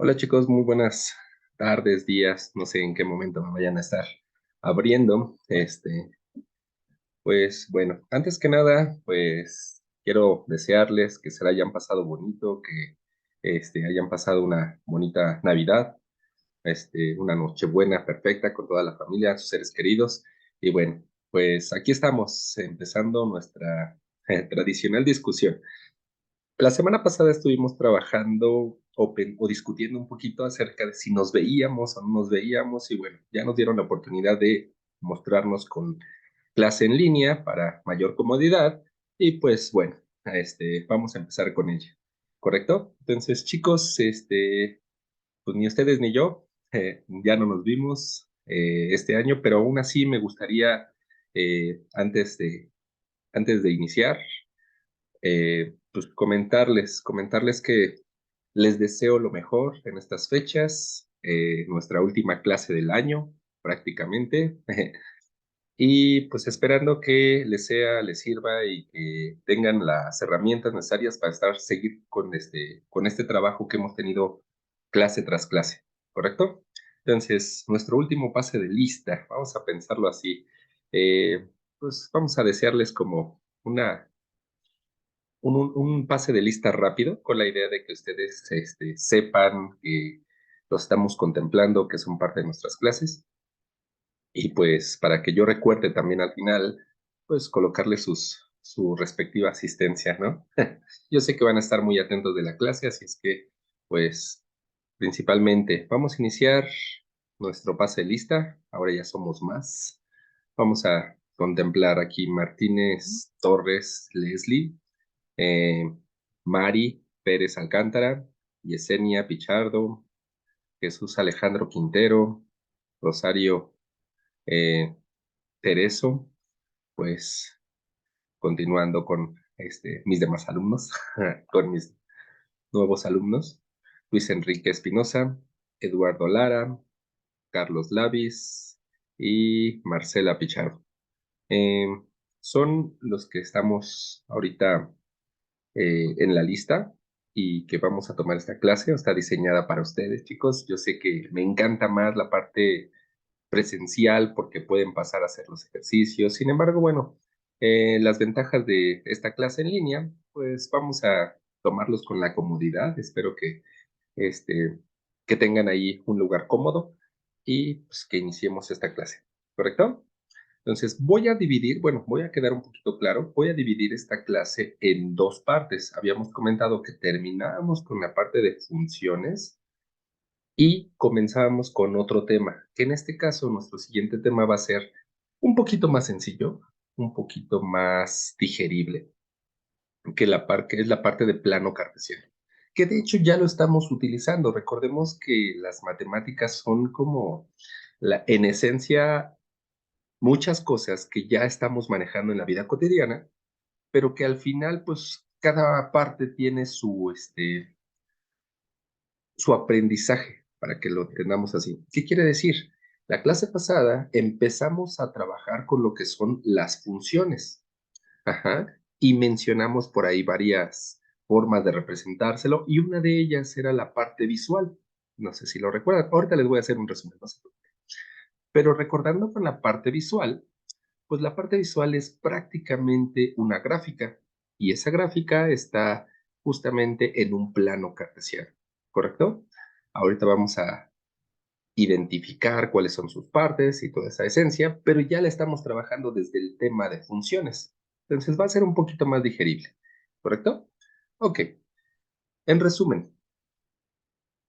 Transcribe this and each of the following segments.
Hola chicos, muy buenas tardes, días, no sé en qué momento me vayan a estar abriendo. Pues bueno, antes que nada, pues quiero desearles que se la hayan pasado bonito, que hayan pasado una bonita Navidad, una Nochebuena perfecta con toda la familia, sus seres queridos. Y bueno, pues aquí estamos empezando nuestra tradicional discusión. La semana pasada estuvimos trabajando o discutiendo un poquito acerca de si nos veíamos o no nos veíamos y bueno, ya nos dieron la oportunidad de mostrarnos con clase en línea para mayor comodidad y pues bueno, vamos a empezar con ella, ¿correcto? Entonces, chicos, pues ni ustedes ni yo ya no nos vimos este año, pero aún así me gustaría antes de iniciar pues comentarles que les deseo lo mejor en estas fechas, nuestra última clase del año prácticamente, y pues esperando que les sirva y que tengan las herramientas necesarias para seguir con este trabajo que hemos tenido clase tras clase, ¿correcto? Entonces, nuestro último pase de lista, vamos a pensarlo así, pues vamos a desearles como un pase de lista rápido con la idea de que ustedes sepan que los estamos contemplando, que son parte de nuestras clases y pues para que yo recuerde también al final, pues colocarle su respectiva asistencia, ¿no? Yo sé que van a estar muy atentos de la clase, así es que pues principalmente vamos a iniciar nuestro pase de lista, ahora ya somos más. Vamos a contemplar aquí Martínez Torres Leslie, eh, Mari Pérez Alcántara, Yesenia Pichardo, Jesús Alejandro Quintero, Rosario eh, Tereso, pues continuando con mis demás alumnos, con mis nuevos alumnos, Luis Enrique Espinosa, Eduardo Lara, Carlos Lavis y Marcela Pichardo. Eh, Son los que estamos ahorita en la lista y que vamos a tomar esta clase. Está diseñada para ustedes, chicos. Yo sé que me encanta más la parte presencial porque pueden pasar a hacer los ejercicios. Sin embargo, bueno, las ventajas de esta clase en línea, pues vamos a tomarlos con la comodidad. Espero este, que tengan ahí un lugar cómodo y pues, que iniciemos esta clase. ¿Correcto? Entonces, voy a quedar un poquito claro, voy a dividir esta clase en dos partes. Habíamos comentado que terminábamos con la parte de funciones y comenzábamos con otro tema, que en este caso nuestro siguiente tema va a ser un poquito más sencillo, un poquito más digerible, que es la parte de plano cartesiano, que de hecho ya lo estamos utilizando. Recordemos que las matemáticas son como, en esencia, muchas cosas que ya estamos manejando en la vida cotidiana, pero que al final, pues, cada parte tiene su aprendizaje, para que lo entendamos así. ¿Qué quiere decir? La clase pasada empezamos a trabajar con lo que son las funciones. Ajá. Y mencionamos por ahí varias formas de representárselo y una de ellas era la parte visual. No sé si lo recuerdan. Ahorita les voy a hacer un resumen, no se preocupen. Pero recordando con la parte visual, pues la parte visual es prácticamente una gráfica y esa gráfica está justamente en un plano cartesiano, ¿correcto? Ahorita vamos a identificar cuáles son sus partes y toda esa esencia, pero ya la estamos trabajando desde el tema de funciones. Entonces va a ser un poquito más digerible, ¿correcto? Ok, en resumen,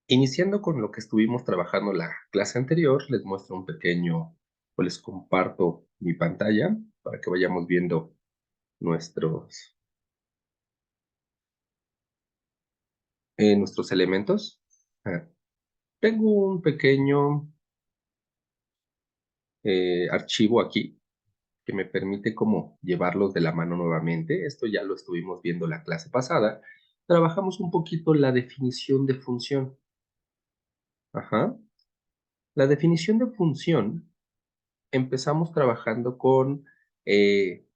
iniciando con lo que estuvimos trabajando la clase anterior, les muestro un pequeño, o les comparto mi pantalla para que vayamos viendo nuestros, nuestros elementos. Ah, Tengo un pequeño archivo aquí que me permite como llevarlos de la mano nuevamente. Esto ya lo estuvimos viendo la clase pasada. trabajamos un poquito la definición de función. Ajá. La definición de función, empezamos trabajando eh,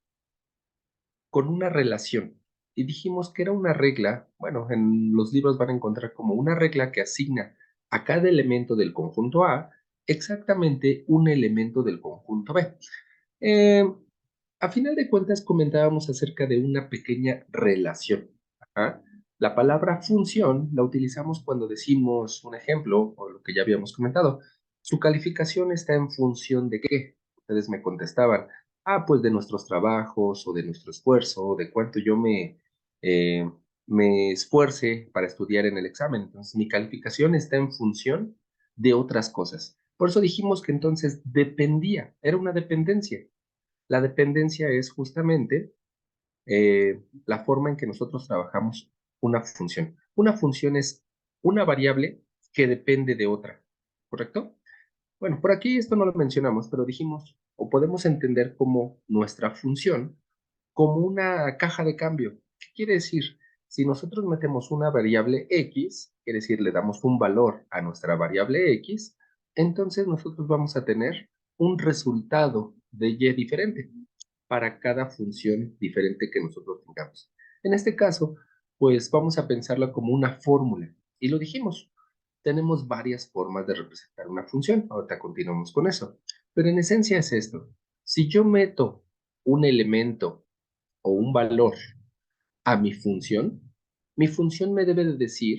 con una relación. Y dijimos que era una regla, bueno, en los libros van a encontrar como una regla que asigna a cada elemento del conjunto A exactamente un elemento del conjunto B. Eh, a final de cuentas comentábamos acerca de una pequeña relación. Ajá. La palabra función la utilizamos cuando decimos un ejemplo, o lo que ya habíamos comentado. Su calificación está en función de qué. Ustedes me contestaban, pues de nuestros trabajos, o de nuestro esfuerzo, o de cuánto yo eh, me esfuerce para estudiar en el examen. Entonces, mi calificación está en función de otras cosas. Por eso dijimos que entonces dependía, era una dependencia. La dependencia es justamente la forma en que nosotros trabajamos una función. Una función es una variable que depende de otra, ¿correcto? Bueno, por aquí esto no lo mencionamos, pero dijimos, o podemos entender como nuestra función como una caja de cambio. ¿Qué quiere decir? Si nosotros metemos una variable x, quiere decir, le damos un valor a nuestra variable x, entonces nosotros vamos a tener un resultado de y diferente para cada función diferente que nosotros tengamos. En este caso, pues vamos a pensarla como una fórmula. Y lo dijimos, tenemos varias formas de representar una función. Ahorita continuamos con eso. Pero en esencia es esto. Si yo meto un elemento o un valor a mi función me debe de decir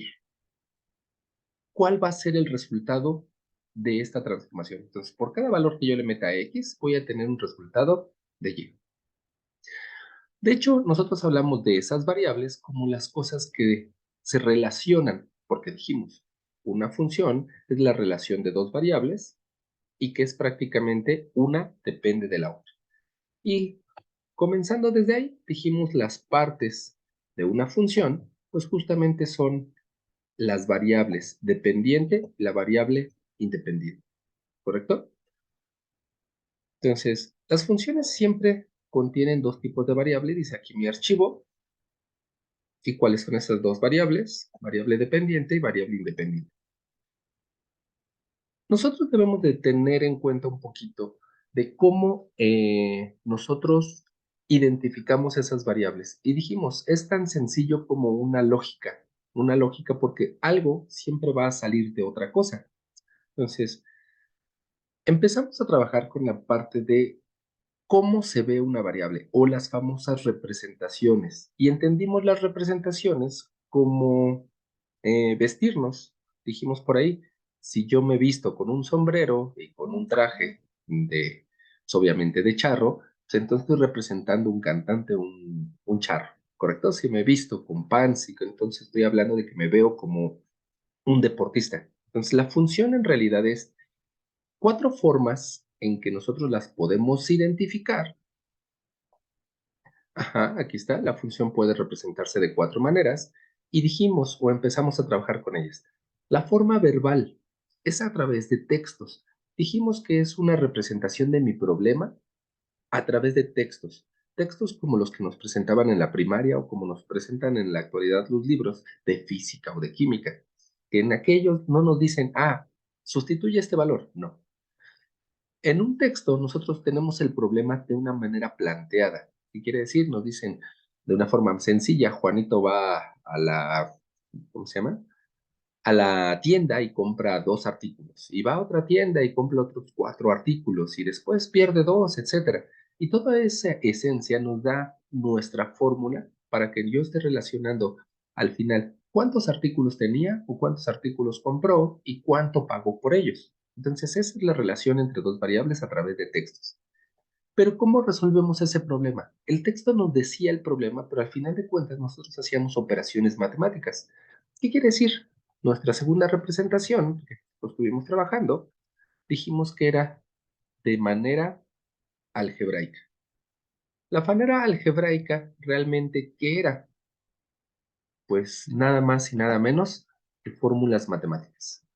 cuál va a ser el resultado de esta transformación. Entonces, por cada valor que yo le meta a x, voy a tener un resultado de y. De hecho, nosotros hablamos de esas variables como las cosas que se relacionan, porque dijimos, una función es la relación de dos variables y que es prácticamente una depende de la otra. Y comenzando desde ahí, dijimos las partes de una función, pues justamente son las variables dependiente y la variable independiente, ¿correcto? Entonces, las funciones siempre contienen dos tipos de variable, dice aquí mi archivo. ¿Y cuáles son esas dos variables? Variable dependiente y variable independiente. Nosotros debemos de tener en cuenta un poquito de cómo nosotros identificamos esas variables. Y dijimos, es tan sencillo como una lógica porque algo siempre va a salir de otra cosa. Entonces, empezamos a trabajar con la parte de cómo se ve una variable o las famosas representaciones. Y entendimos las representaciones como vestirnos. Dijimos por ahí, si yo me visto con un sombrero y con un traje pues, obviamente de charro, pues entonces estoy representando un cantante, un charro, ¿correcto? Si me visto con pants, entonces estoy hablando de que me veo como un deportista. Entonces la función en realidad es cuatro formas en que nosotros las podemos identificar. Ajá, aquí está, la función puede representarse de cuatro maneras y dijimos o empezamos a trabajar con ellas. La forma verbal es a través de textos. Dijimos que es una representación de mi problema a través de textos. Textos como los que nos presentaban en la primaria o como nos presentan en la actualidad los libros de física o de química. Que en aquellos no nos dicen, sustituye este valor. No, en un texto nosotros tenemos el problema de una manera planteada. ¿Qué quiere decir? Nos dicen de una forma sencilla, Juanito va a ¿cómo se llama? A la tienda y compra dos artículos. Y va a otra tienda y compra otros cuatro artículos y después pierde dos, etcétera. Y toda esa esencia nos da nuestra fórmula para que yo esté relacionando al final cuántos artículos tenía o cuántos artículos compró y cuánto pagó por ellos. Entonces, esa es la relación entre dos variables a través de textos. Pero ¿cómo resolvemos ese problema? El texto nos decía el problema, pero al final de cuentas nosotros hacíamos operaciones matemáticas. ¿Qué quiere decir? Nuestra segunda representación, que estuvimos trabajando, dijimos que era de manera algebraica. La manera algebraica realmente, ¿qué era? Pues nada más y nada menos que fórmulas matemáticas.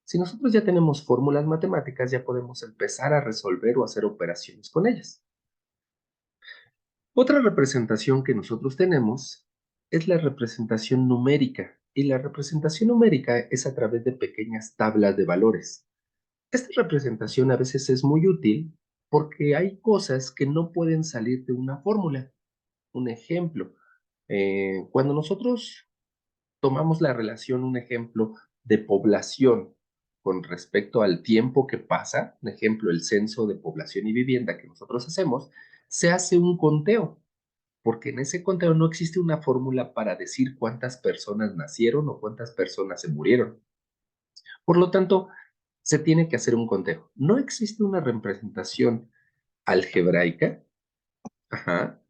Si nosotros ya tenemos fórmulas matemáticas, ya podemos empezar a resolver o hacer operaciones con ellas. Otra representación que nosotros tenemos es la representación numérica. Y la representación numérica es a través de pequeñas tablas de valores. Esta representación a veces es muy útil porque hay cosas que no pueden salir de una fórmula. Un ejemplo, cuando nosotros tomamos la relación, un ejemplo, de población con respecto al tiempo que pasa, un ejemplo, el censo de población y vivienda que nosotros hacemos, se hace un conteo, porque en ese conteo no existe una fórmula para decir cuántas personas nacieron o cuántas personas se murieron. Por lo tanto, se tiene que hacer un conteo. No existe una representación algebraica, ajá,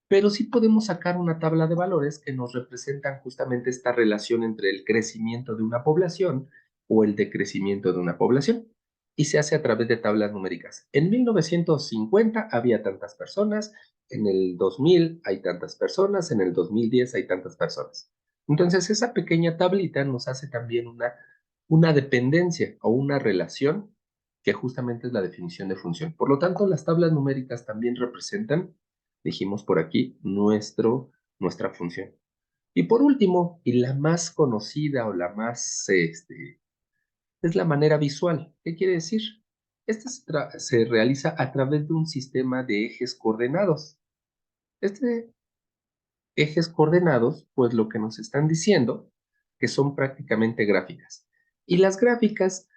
pero sí podemos sacar una tabla de valores que nos representan justamente esta relación entre el crecimiento de una población o el decrecimiento de una población. Y se hace a través de tablas numéricas. En 1950 había tantas personas, en el 2000 hay tantas personas, en el 2010 hay tantas personas. Entonces esa pequeña tablita nos hace también una dependencia o una relación que justamente es la definición de función. Por lo tanto, las tablas numéricas también representan, dijimos por aquí, nuestra función. Y por último, y la más conocida o la más, es la manera visual. ¿Qué quiere decir? Esta se realiza a través de un sistema de ejes coordenados. Este ejes coordenados, pues lo que nos están diciendo, que son prácticamente gráficas. Y las gráficas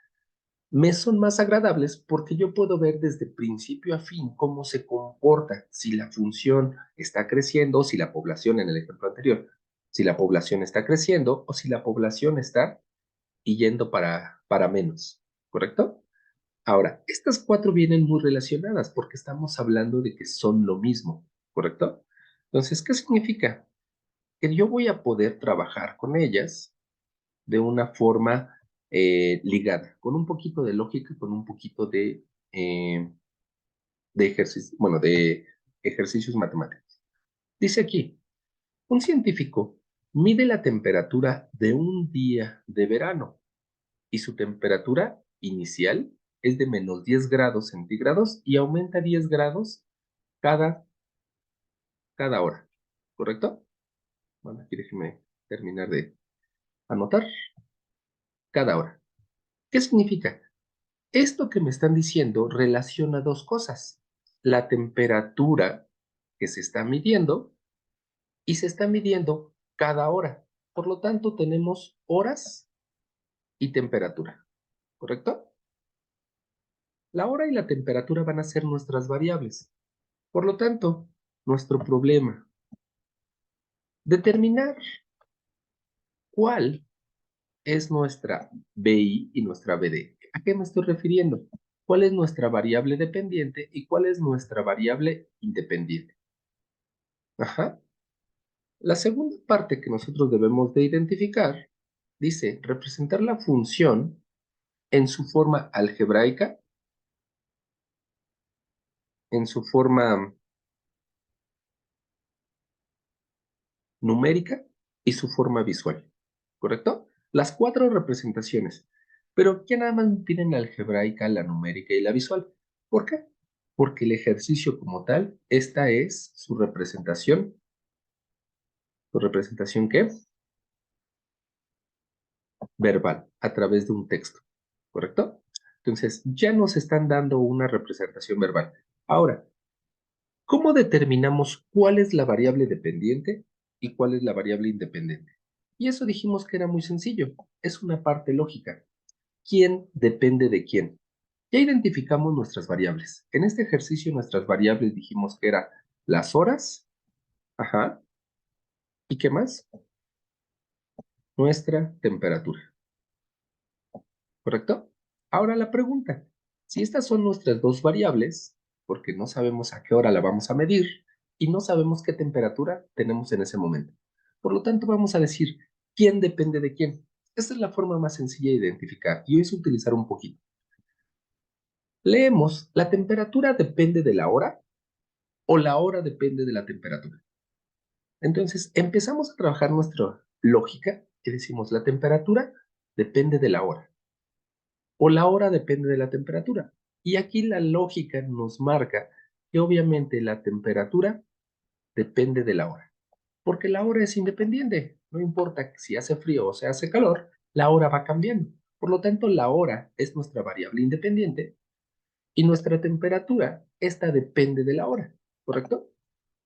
me son más agradables porque yo puedo ver desde principio a fin cómo se comporta, si la función está creciendo o si la población, en el ejemplo anterior, si la población está creciendo o si la población está yendo para menos, ¿correcto? Ahora, estas cuatro vienen muy relacionadas porque estamos hablando de que son lo mismo, ¿correcto? Entonces, ¿qué significa? Que yo voy a poder trabajar con ellas de una forma ligada, con un poquito de lógica, con un poquito de ejercicio, bueno, de ejercicios matemáticos. Dice aquí, un científico mide la temperatura de un día de verano y su temperatura inicial es de menos 10 grados centígrados y aumenta 10 grados cada, cada hora, ¿correcto? Bueno, aquí déjeme terminar de anotar cada hora. ¿Qué significa? Esto que me están diciendo relaciona dos cosas. La temperatura que se está midiendo y se está midiendo cada hora. Por lo tanto, tenemos horas y temperatura, ¿correcto? La hora y la temperatura van a ser nuestras variables. Por lo tanto, nuestro problema, determinar cuál es nuestra BI y nuestra BD. ¿A qué me estoy refiriendo? ¿Cuál es nuestra variable dependiente y cuál es nuestra variable independiente? Ajá. La segunda parte que nosotros debemos de identificar dice representar la función en su forma algebraica, en su forma numérica y su forma visual. ¿Correcto? Las cuatro representaciones. Pero ya nada más me piden la algebraica, la numérica y la visual. ¿Por qué? Porque el ejercicio como tal, esta es su representación. ¿Su representación qué? Verbal, a través de un texto. ¿Correcto? Entonces, ya nos están dando una representación verbal. Ahora, ¿cómo determinamos cuál es la variable dependiente y cuál es la variable independiente? Y eso dijimos que era muy sencillo. Es una parte lógica. ¿Quién depende de quién? Ya identificamos nuestras variables. En este ejercicio nuestras variables dijimos que eran las horas, ajá, ¿y qué más? Nuestra temperatura, ¿correcto? Ahora la pregunta, si estas son nuestras dos variables, porque no sabemos a qué hora la vamos a medir y no sabemos qué temperatura tenemos en ese momento. Por lo tanto, vamos a decir, ¿quién depende de quién? Esta es la forma más sencilla de identificar y es utilizar un poquito. Leemos, ¿la temperatura depende de la hora o la hora depende de la temperatura? Entonces, empezamos a trabajar nuestra lógica y decimos, la temperatura depende de la hora o la hora depende de la temperatura. Y aquí la lógica nos marca que obviamente la temperatura depende de la hora. Porque la hora es independiente. No importa si hace frío o se hace calor, la hora va cambiando. Por lo tanto, la hora es nuestra variable independiente y nuestra temperatura, esta depende de la hora, ¿correcto?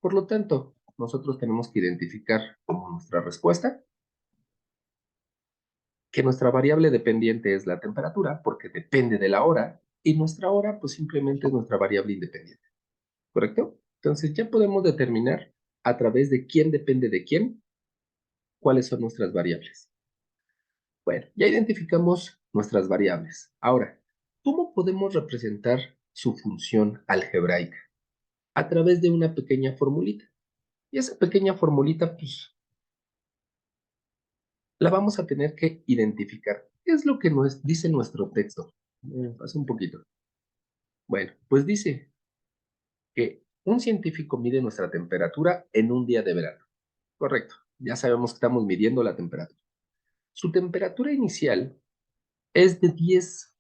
Por lo tanto, nosotros tenemos que identificar como nuestra respuesta que nuestra variable dependiente es la temperatura porque depende de la hora y nuestra hora pues simplemente es nuestra variable independiente, ¿correcto? Entonces ya podemos determinar a través de quién depende de quién cuáles son nuestras variables. Bueno, ya identificamos nuestras variables. Ahora, ¿cómo podemos representar su función algebraica? A través de una pequeña formulita. Y esa pequeña formulita, pues, la vamos a tener que identificar. ¿Qué es lo que nos dice nuestro texto? Pasa un poquito. Bueno, pues dice que un científico mide nuestra temperatura en un día de verano. Correcto. Ya sabemos que estamos midiendo la temperatura. Su temperatura inicial es de 10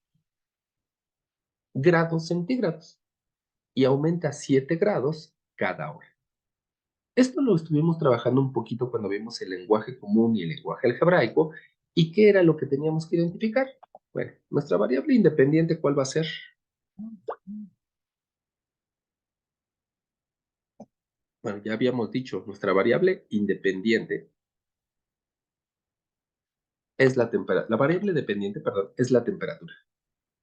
grados centígrados y aumenta 7 grados cada hora. Esto lo estuvimos trabajando un poquito cuando vimos el lenguaje común y el lenguaje algebraico. ¿Y qué era lo que teníamos que identificar? Bueno, nuestra variable independiente, ¿cuál va a ser? Bueno, ya habíamos dicho, nuestra variable independiente es la temperatura. La variable dependiente, perdón, es la temperatura.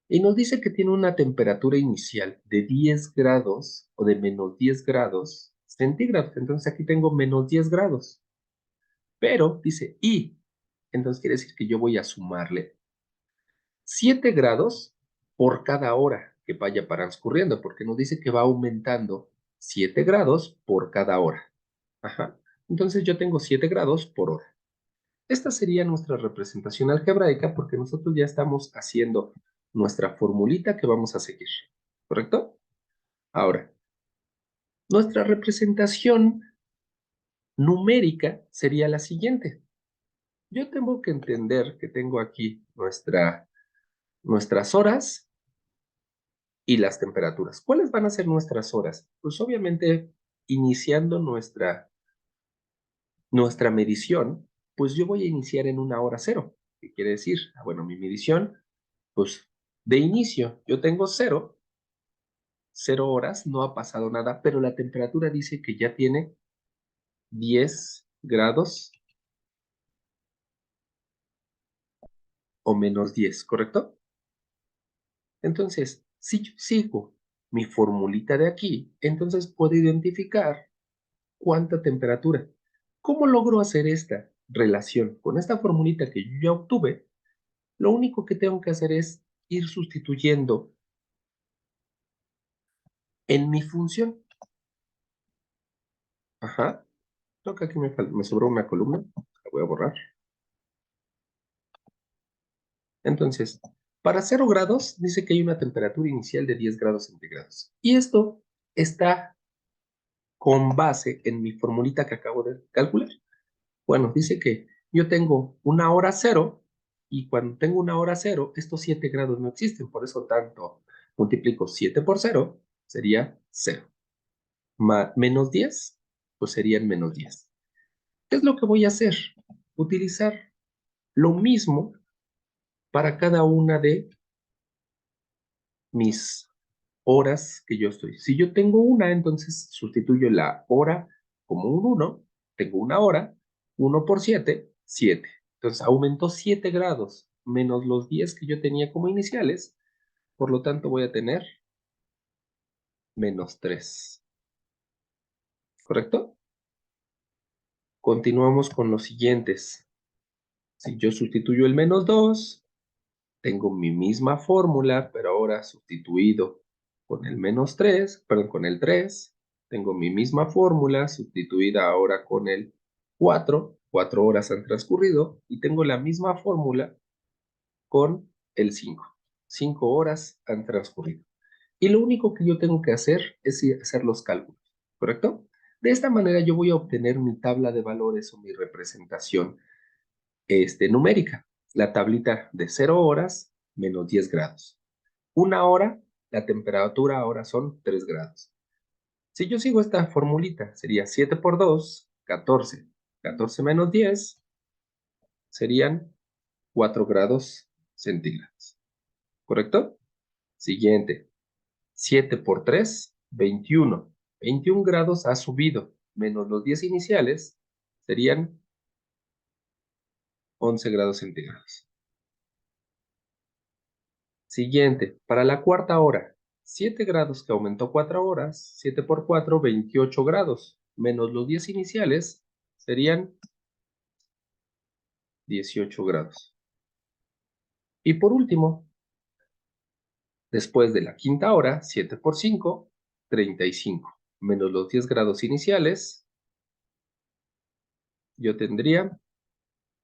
Y nos dice que tiene una temperatura inicial de 10 grados o de menos 10 grados centígrados. Entonces aquí tengo menos 10 grados. Pero dice y. Entonces quiere decir que yo voy a sumarle 7 grados por cada hora que vaya transcurriendo, porque nos dice que va aumentando 7 grados por cada hora. Ajá. Entonces yo tengo 7 grados por hora. Esta sería nuestra representación algebraica porque nosotros ya estamos haciendo nuestra formulita que vamos a seguir. ¿Correcto? Ahora, nuestra representación numérica sería la siguiente. Yo tengo que entender que tengo aquí nuestras horas y las temperaturas. ¿Cuáles van a ser nuestras horas? Pues obviamente, iniciando nuestra medición, pues yo voy a iniciar en una hora cero. ¿Qué quiere decir? Bueno, mi medición, pues de inicio, yo tengo cero horas, no ha pasado nada, pero la temperatura dice que ya tiene 10 grados o menos 10, ¿correcto? Entonces, si yo sigo mi formulita de aquí, entonces puedo identificar cuánta temperatura. ¿Cómo logro hacer esta relación? Con esta formulita que yo ya obtuve, lo único que tengo que hacer es ir sustituyendo en mi función. Ajá. Creo que aquí me sobró una columna. La voy a borrar. Entonces, para 0 grados dice que hay una temperatura inicial de 10 grados centígrados. Y esto está con base en mi formulita que acabo de calcular. Bueno, dice que yo tengo una hora cero y cuando tengo una hora cero, estos 7 grados no existen. Por eso tanto multiplico 7 por cero, sería cero. Menos 10, pues serían menos 10. ¿Qué es lo que voy a hacer? Utilizar lo mismo para cada una de mis horas que yo estoy. Si yo tengo una, entonces sustituyo la hora como un uno. Tengo una hora, uno por 7, 7. Entonces aumentó 7 grados menos los 10 que yo tenía como iniciales. Por lo tanto, voy a tener menos 3. ¿Correcto? Continuamos con los siguientes. Si yo sustituyo el menos 2, tengo mi misma fórmula, pero ahora sustituido con el menos 3, perdón, con el 3. Tengo mi misma fórmula sustituida ahora con el 4. 4 horas han transcurrido y tengo la misma fórmula con el 5. 5 horas han transcurrido. Y lo único que yo tengo que hacer es hacer los cálculos, ¿correcto? De esta manera yo voy a obtener mi tabla de valores o mi representación numérica. La tablita de 0 horas menos 10 grados. Una hora, la temperatura ahora son 3 grados. Si yo sigo esta formulita, sería 7 por 2, 14. 14 menos 10 serían 4 grados centígrados. ¿Correcto? Siguiente. 7 por 3, 21. 21 grados ha subido, menos los 10 iniciales, serían 11 grados centígrados. Siguiente, para la cuarta hora, 7 grados que aumentó 4 horas, 7 por 4, 28 grados, menos los 10 iniciales, serían 18 grados. Y por último, después de la quinta hora, 7 por 5, 35, menos los 10 grados iniciales, yo tendría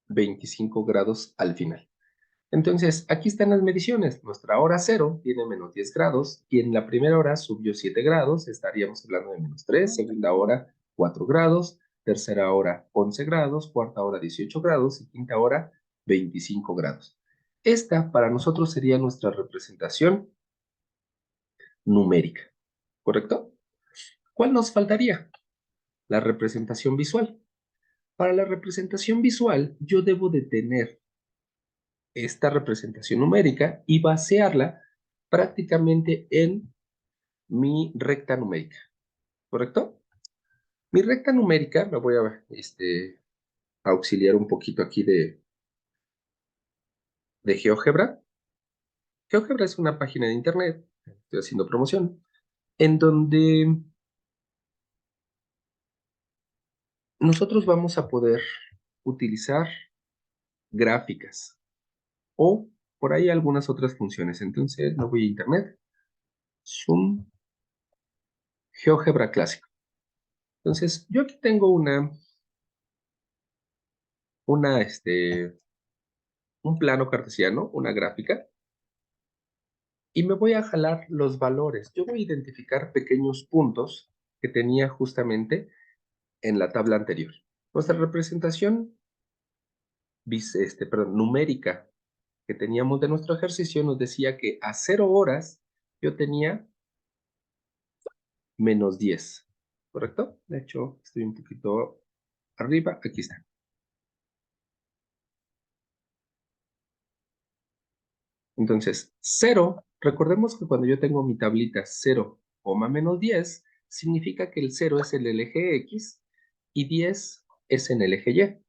25 grados al final. Entonces, aquí están las mediciones. Nuestra hora cero tiene menos 10 grados y en la primera hora subió 7 grados, estaríamos hablando de menos 3, segunda hora 4 grados, tercera hora 11 grados, cuarta hora 18 grados y quinta hora 25 grados. Esta para nosotros sería nuestra representación numérica, ¿correcto? ¿Cuál nos faltaría? La representación visual. Para la representación visual, yo debo de tener esta representación numérica y basearla prácticamente en mi recta numérica, ¿correcto? Mi recta numérica, me voy a auxiliar un poquito aquí de GeoGebra. GeoGebra es una página de internet, estoy haciendo promoción, en donde nosotros vamos a poder utilizar gráficas o por ahí algunas otras funciones. Entonces me voy a internet, Zoom, GeoGebra clásico. Entonces yo aquí tengo una, un plano cartesiano, una gráfica, y me voy a jalar los valores. Yo voy a identificar pequeños puntos que tenía justamente en la tabla anterior. Nuestra representación numérica que teníamos de nuestro ejercicio nos decía que a 0 horas yo tenía menos 10, ¿correcto? De hecho, estoy un poquito arriba, aquí está. Entonces, 0, recordemos que cuando yo tengo mi tablita 0, menos 10, significa que el 0 es en el eje X y 10 es en el eje Y.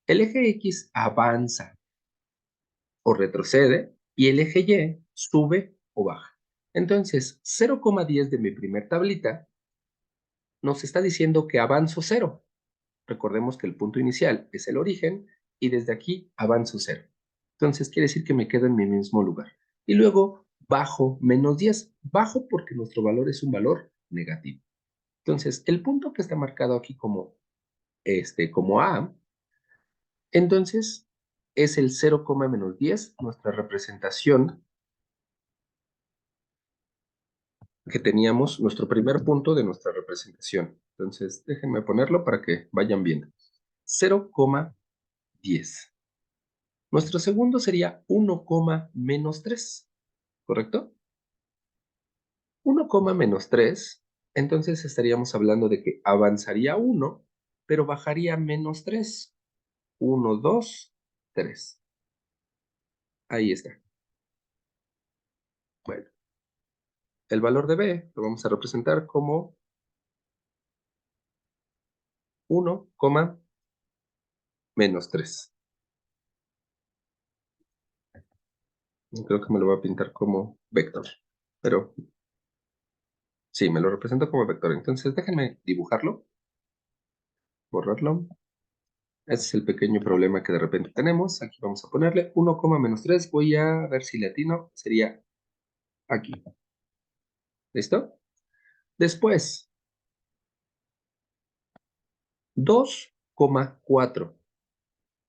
El eje X avanza o retrocede y el eje Y sube o baja. Entonces, 0,10 de mi primer tablita nos está diciendo que avanzo 0. Recordemos que el punto inicial es el origen y desde aquí avanzo 0. Entonces quiere decir que me quedo en mi mismo lugar. Y luego bajo menos 10. Bajo porque nuestro valor es un valor negativo. Entonces el punto que está marcado aquí como A, entonces es el 0, menos 10, nuestra representación que teníamos, nuestro primer punto de nuestra representación. Entonces déjenme ponerlo para que vayan viendo. 0,10. Nuestro segundo sería 1, menos 3, ¿correcto? 1, menos 3, entonces estaríamos hablando de que avanzaría 1, pero bajaría menos 3. 1, 2, 3. Ahí está. Bueno, el valor de B lo vamos a representar como 1, menos 3. Creo que me lo voy a pintar como vector, pero sí, me lo represento como vector. Entonces déjenme dibujarlo, borrarlo. Ese es el pequeño problema que de repente tenemos. Aquí vamos a ponerle 1, menos 3. Voy a ver si latino sería aquí. ¿Listo? Después, 2,4.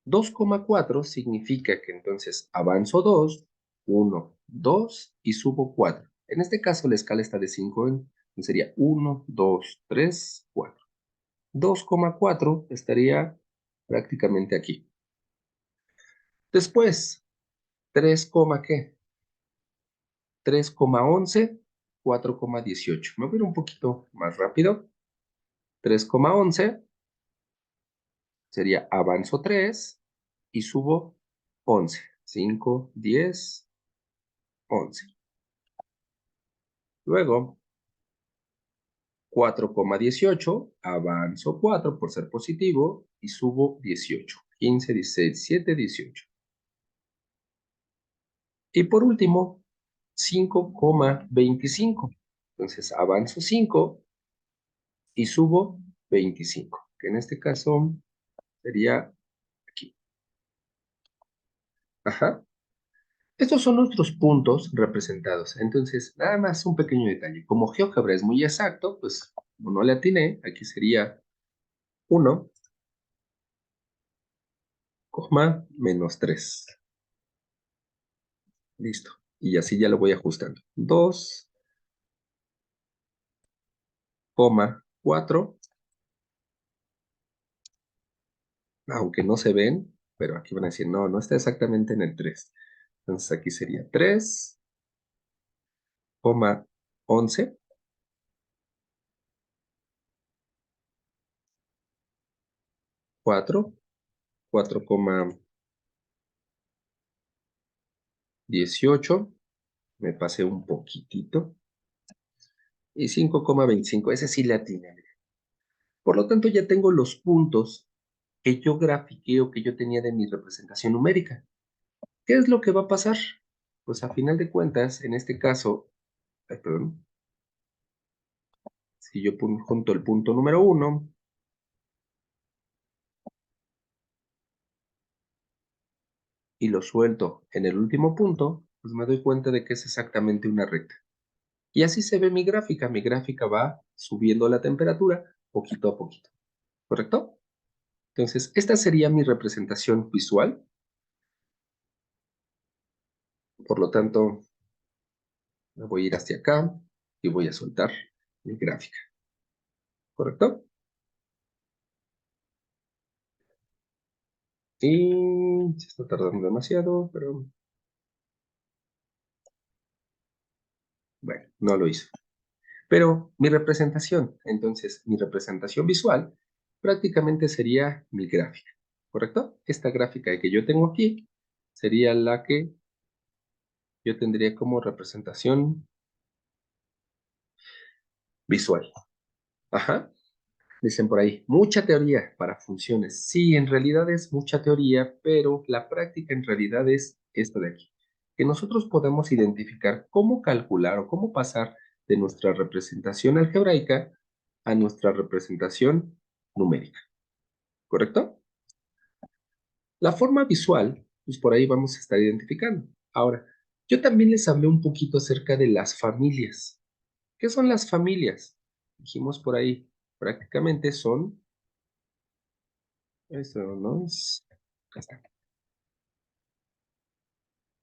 2,4 significa que entonces avanzo 2, 1, 2 y subo 4. En este caso la escala está de 5, entonces sería 1, 2, 3, 4. 2,4 estaría prácticamente aquí. Después, 3, ¿qué? 3,11, 4,18. Me voy a ir un poquito más rápido. 3,11 sería avanzo 3 y subo 11. 5, 10, 11. Luego, 4,18, avanzo 4 por ser positivo y subo 18. 15, 16, 17, 18. Y por último, 5,25. Entonces avanzo 5 y subo 25, que en este caso sería aquí. Ajá. Estos son nuestros puntos representados. Entonces, nada más un pequeño detalle. Como GeoGebra es muy exacto, pues como no le atiné, aquí sería 1, menos 3. Listo. Y así ya lo voy ajustando. 2,4, aunque no se ven, pero aquí van a decir, no, no está exactamente en el 3. Entonces aquí sería 3,11, 4, 4,18, me pasé un poquitito, y 5,25, ese sí le atiné. Por lo tanto, ya tengo los puntos que yo grafiqué o que yo tenía de mi representación numérica. ¿Qué es lo que va a pasar? Pues a final de cuentas, en este caso, perdón, si yo junto el punto número 1 y lo suelto en el último punto, pues me doy cuenta de que es exactamente una recta. Y así se ve mi gráfica. Mi gráfica va subiendo la temperatura poquito a poquito. ¿Correcto? Entonces, esta sería mi representación visual. Por lo tanto, me voy a ir hacia acá y voy a soltar mi gráfica. ¿Correcto? Y se está tardando demasiado, pero bueno, no lo hizo. Pero mi representación, entonces, mi representación visual prácticamente sería mi gráfica. ¿Correcto? Esta gráfica que yo tengo aquí sería la que yo tendría como representación visual. Ajá. Dicen por ahí, mucha teoría para funciones. Sí, en realidad es mucha teoría, pero la práctica en realidad es esto de aquí. Que nosotros podamos identificar cómo calcular o cómo pasar de nuestra representación algebraica a nuestra representación numérica. ¿Correcto? La forma visual, pues por ahí vamos a estar identificando. Ahora, yo también les hablé un poquito acerca de las familias. ¿Qué son las familias? Dijimos por ahí, prácticamente son, esto no es, acá está.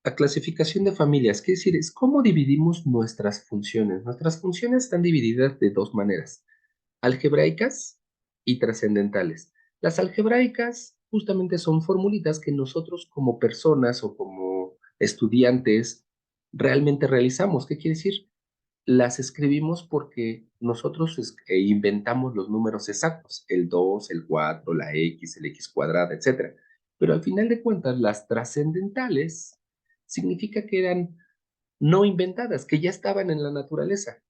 La clasificación de familias, ¿qué decir? Es cómo dividimos nuestras funciones. Nuestras funciones están divididas de dos maneras, algebraicas y trascendentales. Las algebraicas justamente son formulitas que nosotros como personas o como estudiantes realmente realizamos. ¿Qué quiere decir? Las escribimos porque nosotros inventamos los números exactos, el 2, el 4, la x, el x cuadrada, etcétera. Pero al final de cuentas, las trascendentales significa que eran no inventadas, que ya estaban en la naturaleza.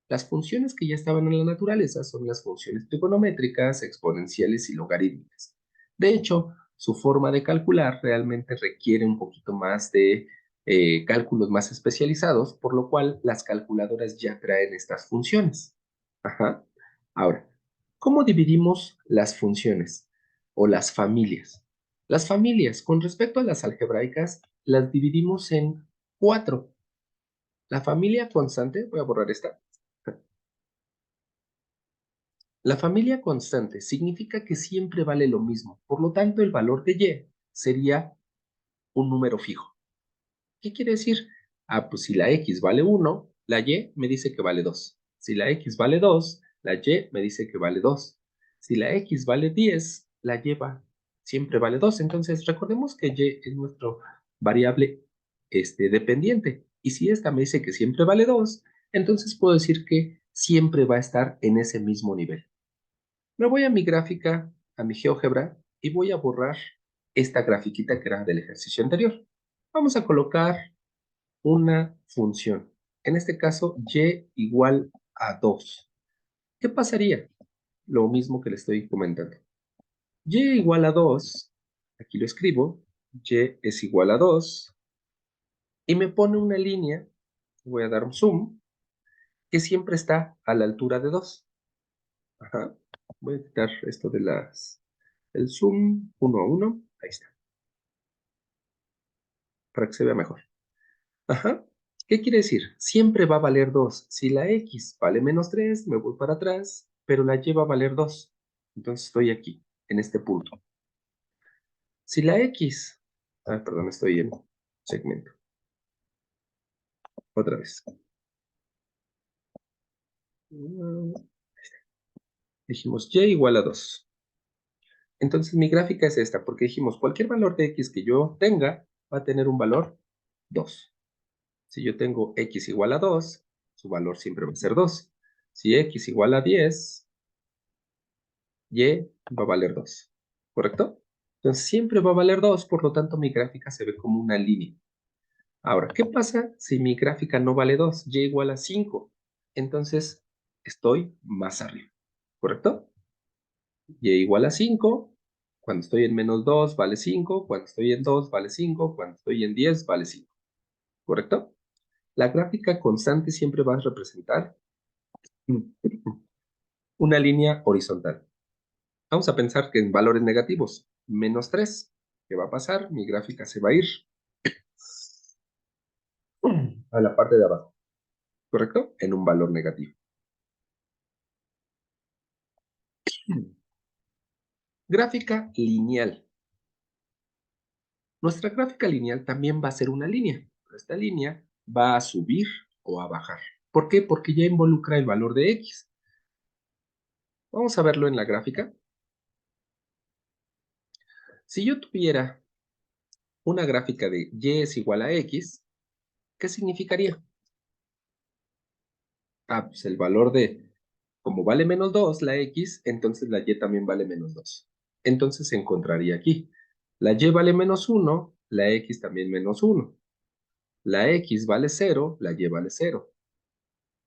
Las funciones que ya estaban en la naturaleza son las funciones trigonométricas, exponenciales y logarítmicas. De hecho, su forma de calcular realmente requiere un poquito más de cálculos más especializados, por lo cual las calculadoras ya traen estas funciones. Ajá. Ahora, ¿cómo dividimos las funciones o las familias? Las familias, con respecto a las algebraicas, las dividimos en cuatro. La familia constante, voy a borrar esta. La familia constante significa que siempre vale lo mismo, por lo tanto el valor de y sería un número fijo. ¿Qué quiere decir? Ah, pues si la x vale 1, la y me dice que vale 2. Si la x vale 2, la y me dice que vale 2. Si la x vale 10, la y siempre vale 2. Entonces recordemos que y es nuestro variable dependiente. Y si esta me dice que siempre vale 2, entonces puedo decir que siempre va a estar en ese mismo nivel. Me voy a mi gráfica, a mi GeoGebra, y voy a borrar esta grafiquita que era del ejercicio anterior. Vamos a colocar una función. En este caso, y igual a 2. ¿Qué pasaría? Lo mismo que le estoy comentando. Y igual a 2, aquí lo escribo, y es igual a 2, y me pone una línea, voy a dar un zoom, que siempre está a la altura de 2. Ajá. Voy a quitar esto de el zoom 1 a 1, ahí está, para que se vea mejor. Ajá. ¿Qué quiere decir? Siempre va a valer 2. Si la x vale menos 3, me voy para atrás, pero la y va a valer 2. Entonces estoy aquí, en este punto. Si la x... perdón, estoy en segmento. Otra vez. Dijimos y igual a 2. Entonces mi gráfica es esta, porque dijimos cualquier valor de x que yo tenga va a tener un valor 2. Si yo tengo x igual a 2, su valor siempre va a ser 2. Si x igual a 10, y va a valer 2. ¿Correcto? Entonces siempre va a valer 2, por lo tanto mi gráfica se ve como una línea. Ahora, ¿qué pasa si mi gráfica no vale 2? Y igual a 5. Entonces estoy más arriba. ¿Correcto? Y igual a 5. Cuando estoy en menos 2 vale 5. Cuando estoy en 2 vale 5. Cuando estoy en 10 vale 5. ¿Correcto? La gráfica constante siempre va a representar una línea horizontal. Vamos a pensar que en valores negativos, menos 3. ¿Qué va a pasar? Mi gráfica se va a ir a la parte de abajo, ¿correcto? En un valor negativo. Gráfica lineal. Nuestra gráfica lineal también va a ser una línea. Esta línea va a subir o a bajar. ¿Por qué? Porque ya involucra el valor de x. Vamos a verlo en la gráfica. Si yo tuviera una gráfica de y es igual a x, ¿qué significaría? Pues el valor de, como vale menos 2 la x, entonces la y también vale menos 2. Entonces se encontraría aquí. La y vale menos 1, la x también menos 1. La x vale 0, la y vale 0.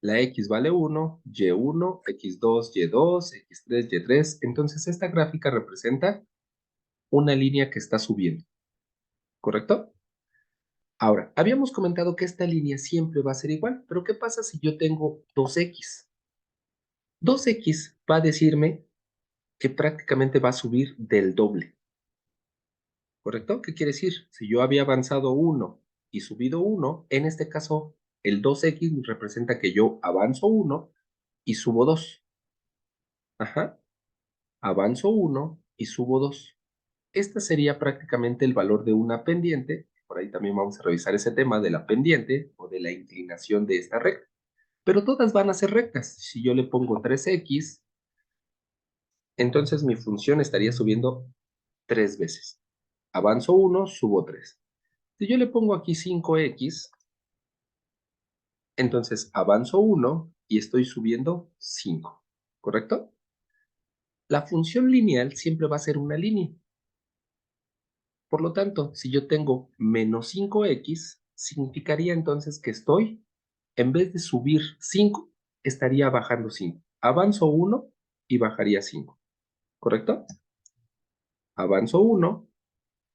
La x vale 1, y1, x2, y2, x3, y3. Entonces esta gráfica representa una línea que está subiendo, ¿correcto? Ahora, habíamos comentado que esta línea siempre va a ser igual, pero ¿qué pasa si yo tengo 2x? 2x va a decirme que prácticamente va a subir del doble, ¿correcto? ¿Qué quiere decir? Si yo había avanzado 1 y subido 1, en este caso el 2x representa que yo avanzo 1 y subo 2. Ajá. Avanzo 1 y subo 2. Este sería prácticamente el valor de una pendiente. Por ahí también vamos a revisar ese tema de la pendiente o de la inclinación de esta recta. Pero todas van a ser rectas. Si yo le pongo 3x, entonces mi función estaría subiendo 3 veces. Avanzo 1, subo 3. Si yo le pongo aquí 5x, entonces avanzo 1 y estoy subiendo 5. ¿Correcto? La función lineal siempre va a ser una línea. Por lo tanto, si yo tengo menos 5x, significaría entonces que estoy, en vez de subir 5, estaría bajando 5. Avanzo 1 y bajaría 5. ¿Correcto? Avanzo 1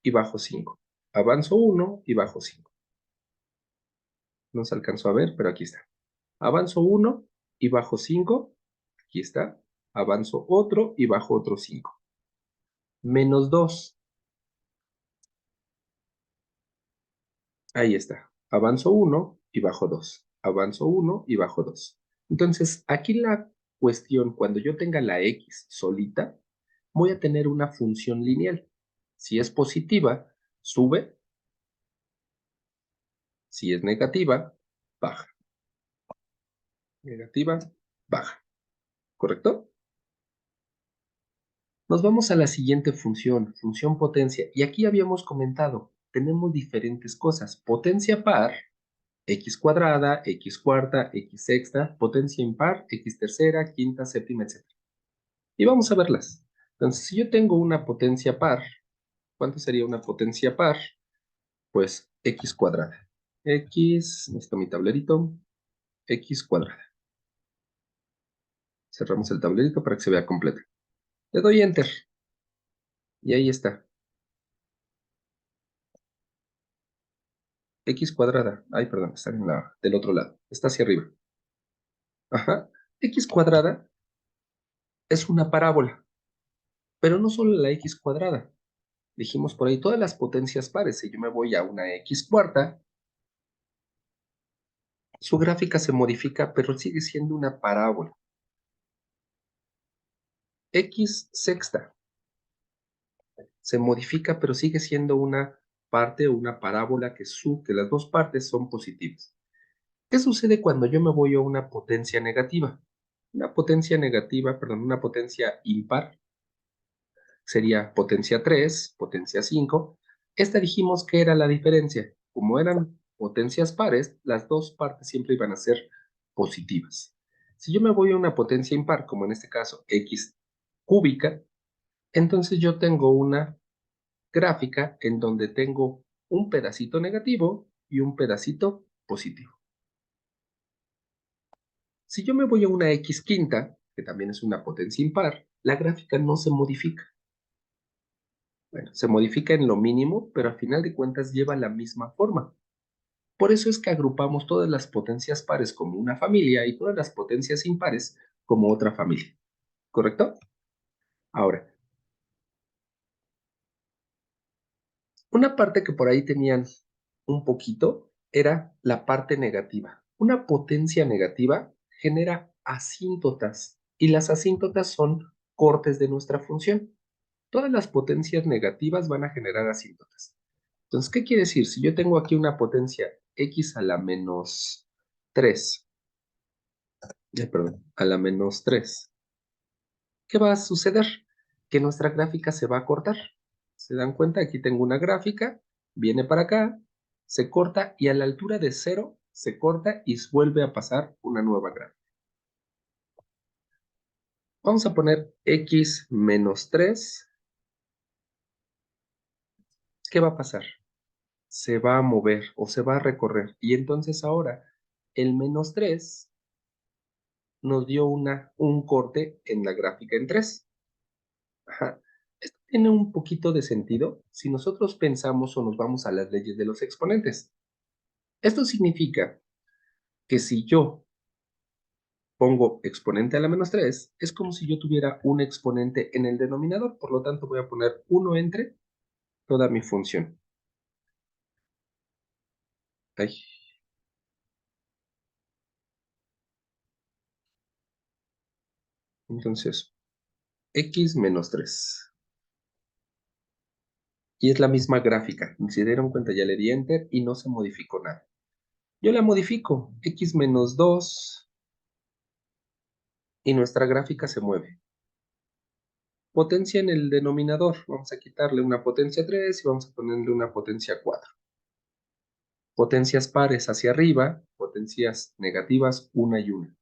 y bajo 5. Avanzo 1 y bajo 5. No se alcanzó a ver, pero aquí está. Avanzo 1 y bajo 5. Aquí está. Avanzo otro y bajo otro 5. Menos 2. Ahí está. Avanzo 1 y bajo 2. Avanzo 1 y bajo 2. Entonces, aquí la cuestión, cuando yo tenga la x solita, voy a tener una función lineal. Si es positiva, sube. Si es negativa, baja. Negativa, baja. ¿Correcto? Nos vamos a la siguiente función potencia. Y aquí habíamos comentado, tenemos diferentes cosas. Potencia par, x cuadrada, x cuarta, x sexta, potencia impar, x tercera, quinta, séptima, etc. Y vamos a verlas. Entonces, si yo tengo una potencia par, ¿cuánto sería una potencia par? Pues x cuadrada. Necesito mi tablerito, x cuadrada. Cerramos el tablerito para que se vea completo. Le doy Enter y ahí está. X cuadrada. Ay, perdón, está del otro lado. Está hacia arriba. Ajá. X cuadrada es una parábola, pero no solo la X cuadrada. Dijimos por ahí todas las potencias pares. Si yo me voy a una X cuarta, su gráfica se modifica, pero sigue siendo una parábola. X sexta se modifica, pero sigue siendo una parte o una parábola que las dos partes son positivas. ¿Qué sucede cuando yo me voy a una potencia negativa? Una potencia negativa, perdón, una potencia impar sería potencia 3, potencia 5. Esta dijimos que era la diferencia. Como eran potencias pares, las dos partes siempre iban a ser positivas. Si yo me voy a una potencia impar, como en este caso x cúbica, entonces yo tengo una gráfica en donde tengo un pedacito negativo y un pedacito positivo. Si yo me voy a una x quinta, que también es una potencia impar, la gráfica no se modifica. Bueno, se modifica en lo mínimo, pero al final de cuentas lleva la misma forma. Por eso es que agrupamos todas las potencias pares como una familia y todas las potencias impares como otra familia. ¿Correcto? Ahora, una parte que por ahí tenían un poquito era la parte negativa. Una potencia negativa genera asíntotas y las asíntotas son cortes de nuestra función. Todas las potencias negativas van a generar asíntotas. Entonces, ¿qué quiere decir? Si yo tengo aquí una potencia x a la menos 3, perdón, a la menos 3, ¿qué va a suceder? Que nuestra gráfica se va a cortar. ¿Se dan cuenta? Aquí tengo una gráfica, viene para acá, se corta y a la altura de 0 se corta y vuelve a pasar una nueva gráfica. Vamos a poner x menos 3. ¿Qué va a pasar? Se va a mover o se va a recorrer. Y entonces ahora el menos 3 nos dio un corte en la gráfica en 3. Ajá. Esto tiene un poquito de sentido si nosotros pensamos o nos vamos a las leyes de los exponentes. Esto significa que si yo pongo exponente a la menos 3, es como si yo tuviera un exponente en el denominador, por lo tanto voy a poner 1 entre toda mi función. Ay. Entonces, x menos 3. Y es la misma gráfica. Si se dieron cuenta, ya le di enter y no se modificó nada. Yo la modifico, x menos 2, y nuestra gráfica se mueve. Potencia en el denominador, vamos a quitarle una potencia 3 y vamos a ponerle una potencia 4. Potencias pares hacia arriba, potencias negativas una y una.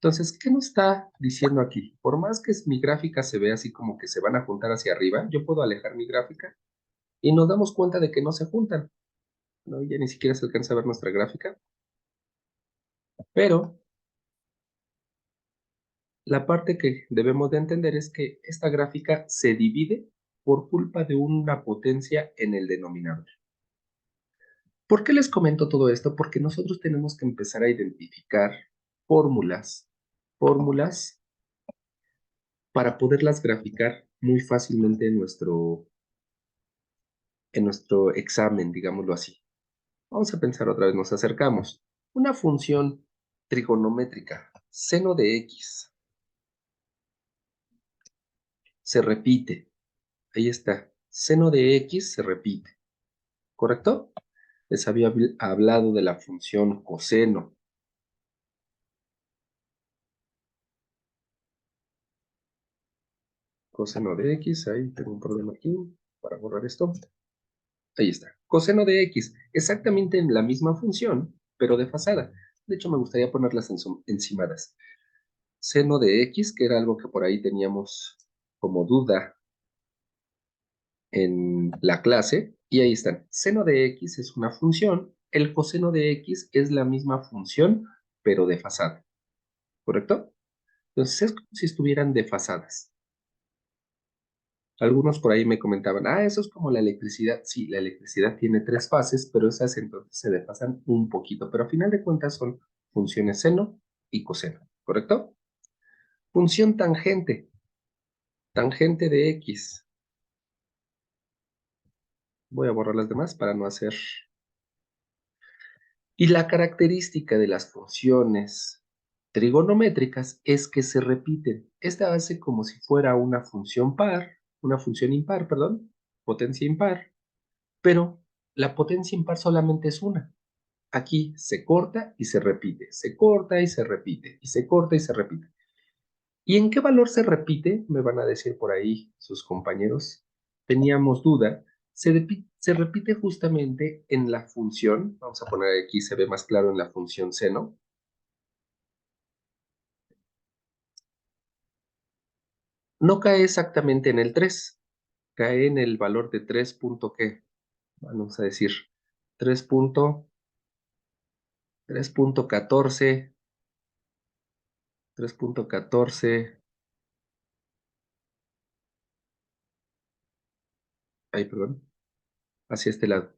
Entonces, ¿qué nos está diciendo aquí? Por más que mi gráfica se vea así como que se van a juntar hacia arriba, yo puedo alejar mi gráfica y nos damos cuenta de que no se juntan, ¿no? Ya ni siquiera se alcanza a ver nuestra gráfica, pero la parte que debemos de entender es que esta gráfica se divide por culpa de una potencia en el denominador. ¿Por qué les comento todo esto? Porque nosotros tenemos que empezar a identificar fórmulas, fórmulas para poderlas graficar muy fácilmente en nuestro examen, digámoslo así. Vamos a pensar otra vez, nos acercamos. Una función trigonométrica, seno de x, se repite. Ahí está, seno de x se repite, ¿correcto? Les había hablado de la función coseno. Coseno de x, ahí tengo un problema aquí para borrar esto. Ahí está. Coseno de x, exactamente en la misma función, pero desfasada. De hecho, me gustaría ponerlas encimadas. Seno de x, que era algo que por ahí teníamos como duda en la clase, y ahí están. Seno de x es una función, el coseno de x es la misma función, pero desfasada, ¿correcto? Entonces es como si estuvieran desfasadas. Algunos por ahí me comentaban, eso es como la electricidad. Sí, la electricidad tiene tres fases, pero esas entonces se desfasan un poquito, pero a final de cuentas son funciones seno y coseno, ¿correcto? Función tangente, tangente de x. Voy a borrar las demás para no hacer. Y la característica de las funciones trigonométricas es que se repiten. Esta hace como si fuera una función impar, perdón, potencia impar, pero la potencia impar solamente es una. Aquí se corta y se repite, se corta y se repite, y se corta y se repite. ¿Y en qué valor se repite? Me van a decir por ahí sus compañeros. Teníamos duda. Se repite justamente en la función. Vamos a poner aquí, se ve más claro en la función seno. No cae exactamente en el 3, cae en el valor de 3 punto qué. Vamos a decir 3 punto, 3.14, 3.14, ay, perdón, hacia este lado.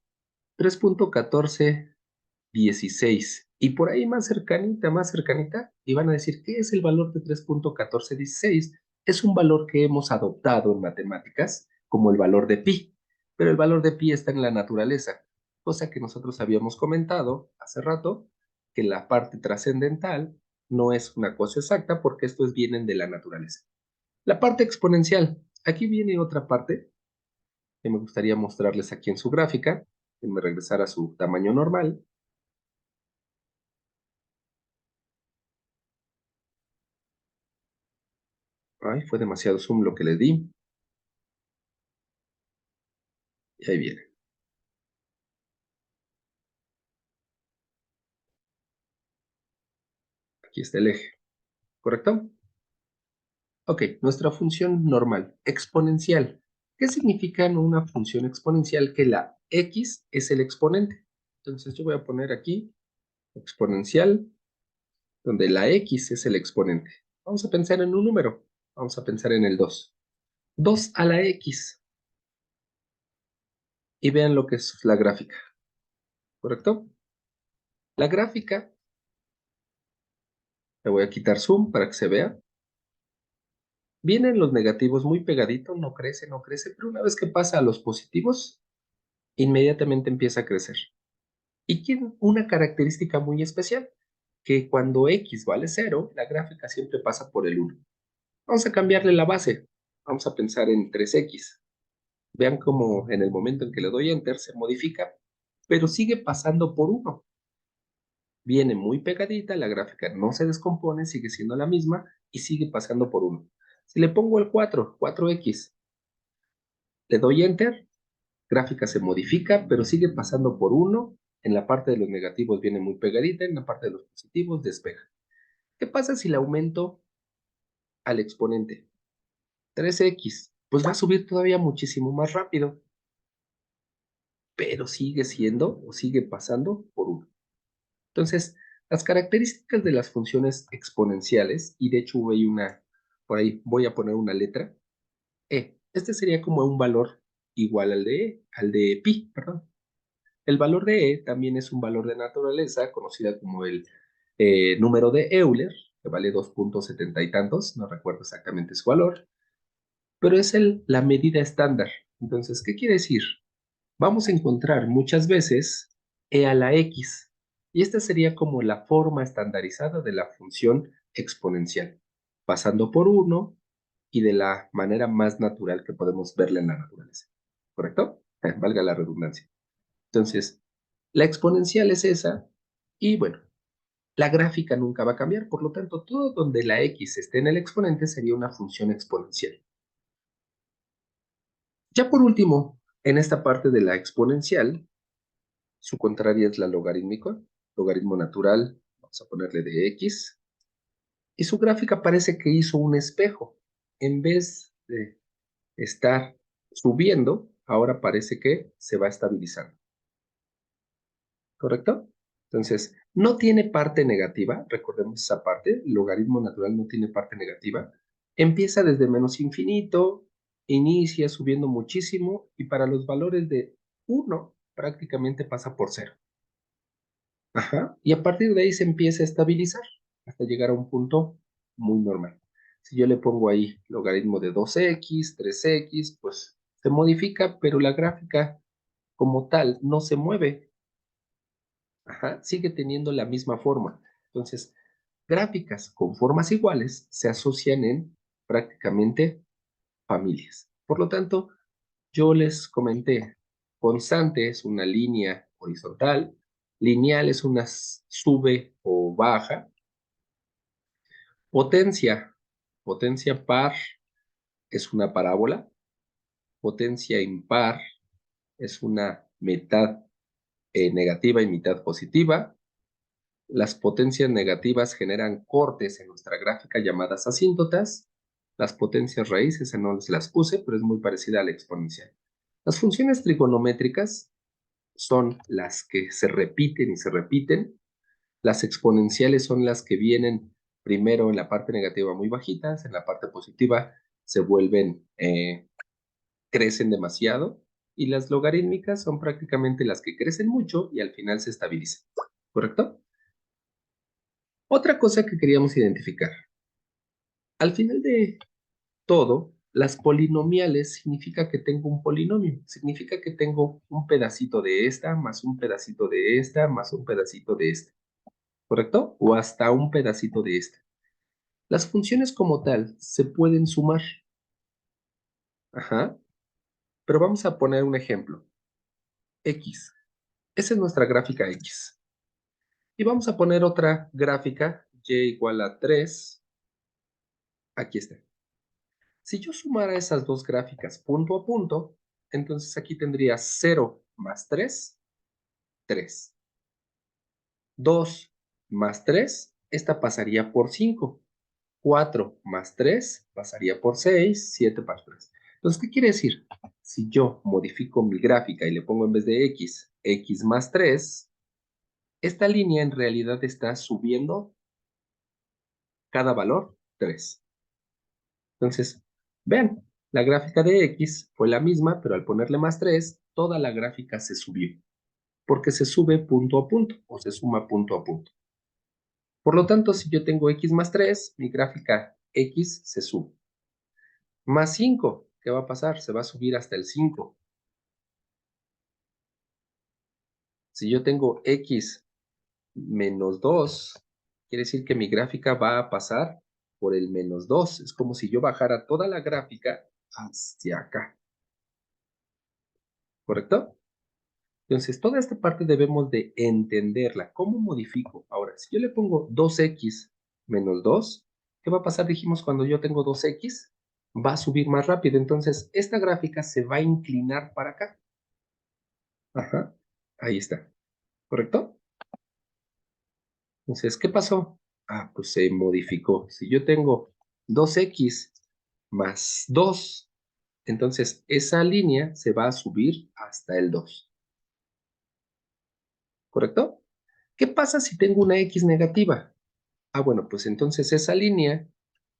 3.1416. Y por ahí más cercanita, y van a decir, ¿qué es el valor de 3.1416? Es un valor que hemos adoptado en matemáticas como el valor de pi, pero el valor de pi está en la naturaleza, cosa que nosotros habíamos comentado hace rato, que la parte trascendental no es una cosa exacta porque estos vienen de la naturaleza. La parte exponencial, aquí viene otra parte que me gustaría mostrarles aquí en su gráfica, que me regresara a su tamaño normal. Ay, fue demasiado zoom lo que le di. Y ahí viene. Aquí está el eje. ¿Correcto? Ok, nuestra función normal, exponencial. ¿Qué significa en una función exponencial? Que la x es el exponente. Entonces yo voy a poner aquí exponencial, donde la x es el exponente. Vamos a pensar en un número. Vamos a pensar en el 2. 2 a la x. Y vean lo que es la gráfica. ¿Correcto? La gráfica, le voy a quitar zoom para que se vea. Vienen los negativos muy pegaditos, no crece, no crece, pero una vez que pasa a los positivos, inmediatamente empieza a crecer. Y tiene una característica muy especial, que cuando x vale 0, la gráfica siempre pasa por el 1. Vamos a cambiarle la base. Vamos a pensar en 3x. Vean cómo en el momento en que le doy enter se modifica, pero sigue pasando por 1. Viene muy pegadita, la gráfica no se descompone, sigue siendo la misma y sigue pasando por 1. Si le pongo el 4, 4x, le doy enter, gráfica se modifica, pero sigue pasando por 1. En la parte de los negativos viene muy pegadita, en la parte de los positivos despeja. ¿Qué pasa si le aumento al exponente? 3x, pues va a subir todavía muchísimo más rápido, pero sigue siendo o sigue pasando por 1. Entonces, las características de las funciones exponenciales, y de hecho hay una, por ahí voy a poner una letra, e. Este sería como un valor igual al de pi, perdón. El valor de E también es un valor de naturaleza, conocida como el número de Euler, que vale 2.70 y tantos, no recuerdo exactamente su valor, pero es la medida estándar. Entonces, ¿qué quiere decir? Vamos a encontrar muchas veces E a la X, y esta sería como la forma estandarizada de la función exponencial, pasando por 1 y de la manera más natural que podemos verla en la naturaleza. ¿Correcto? Valga la redundancia. Entonces, la exponencial es esa y bueno, la gráfica nunca va a cambiar, por lo tanto, todo donde la x esté en el exponente sería una función exponencial. Ya por último, en esta parte de la exponencial, su contraria es la logarítmica, logaritmo natural, vamos a ponerle de x, y su gráfica parece que hizo un espejo. En vez de estar subiendo, ahora parece que se va estabilizando, ¿correcto? Entonces, no tiene parte negativa, recordemos esa parte, el logaritmo natural no tiene parte negativa. Empieza desde menos infinito, inicia subiendo muchísimo y para los valores de 1 prácticamente pasa por cero. Ajá. Y a partir de ahí se empieza a estabilizar hasta llegar a un punto muy normal. Si yo le pongo ahí logaritmo de 2x, 3x, pues se modifica, pero la gráfica como tal no se mueve. Ajá, sigue teniendo la misma forma. Entonces, gráficas con formas iguales se asocian en prácticamente familias. Por lo tanto, yo les comenté, constante es una línea horizontal, lineal es una sube o baja, potencia, potencia par es una parábola, potencia impar es una mitad negativa y mitad positiva. Las potencias negativas generan cortes en nuestra gráfica llamadas asíntotas. Las potencias raíces, no se las puse, pero es muy parecida a la exponencial. Las funciones trigonométricas son las que se repiten y se repiten. Las exponenciales son las que vienen primero en la parte negativa muy bajitas, en la parte positiva se vuelven, crecen demasiado. Y las logarítmicas son prácticamente las que crecen mucho y al final se estabilizan. ¿Correcto? Otra cosa que queríamos identificar. Al final de todo, las polinomiales significa que tengo un polinomio. Significa que tengo un pedacito de esta, más un pedacito de esta, más un pedacito de esta. ¿Correcto? O hasta un pedacito de esta. Las funciones como tal se pueden sumar. Ajá. Pero vamos a poner un ejemplo. X. Esa es nuestra gráfica X. Y vamos a poner otra gráfica, y igual a 3. Aquí está. Si yo sumara esas dos gráficas punto a punto, entonces aquí tendría 0 más 3, 3. 2 más 3, esta pasaría por 5. 4 más 3 pasaría por 6, 7 más 3. Entonces, ¿qué quiere decir? Si yo modifico mi gráfica y le pongo en vez de x, x más 3, esta línea en realidad está subiendo cada valor 3. Entonces, vean, la gráfica de x fue la misma, pero al ponerle más 3, toda la gráfica se subió, porque se sube punto a punto o se suma punto a punto. Por lo tanto, si yo tengo x más 3, mi gráfica x se sube. Más 5, ¿qué va a pasar? Se va a subir hasta el 5. Si yo tengo x menos 2, quiere decir que mi gráfica va a pasar por el menos 2. Es como si yo bajara toda la gráfica hacia acá. ¿Correcto? Entonces, toda esta parte debemos de entenderla. ¿Cómo modifico? Ahora, si yo le pongo 2x menos 2, ¿qué va a pasar? Dijimos, cuando yo tengo 2x, va a subir más rápido. Entonces, esta gráfica se va a inclinar para acá. Ajá, ahí está. ¿Correcto? Entonces, ¿qué pasó? Ah, pues se modificó. Si yo tengo 2x más 2, entonces esa línea se va a subir hasta el 2. ¿Correcto? ¿Qué pasa si tengo una x negativa? Ah, bueno, pues entonces esa línea,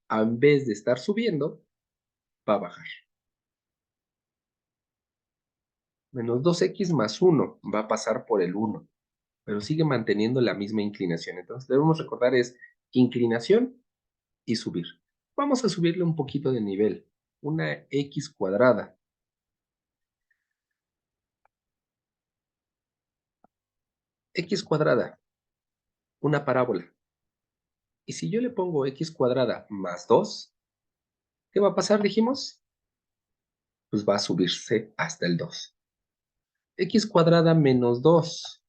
en vez de estar subiendo, va a bajar. Menos 2x más 1 va a pasar por el 1, pero sigue manteniendo la misma inclinación. Entonces debemos recordar es inclinación y subir. Vamos a subirle un poquito de nivel. Una x cuadrada. X cuadrada, una parábola. Y si yo le pongo x cuadrada más 2, ¿qué va a pasar, dijimos? Pues va a subirse hasta el 2. X cuadrada menos 2.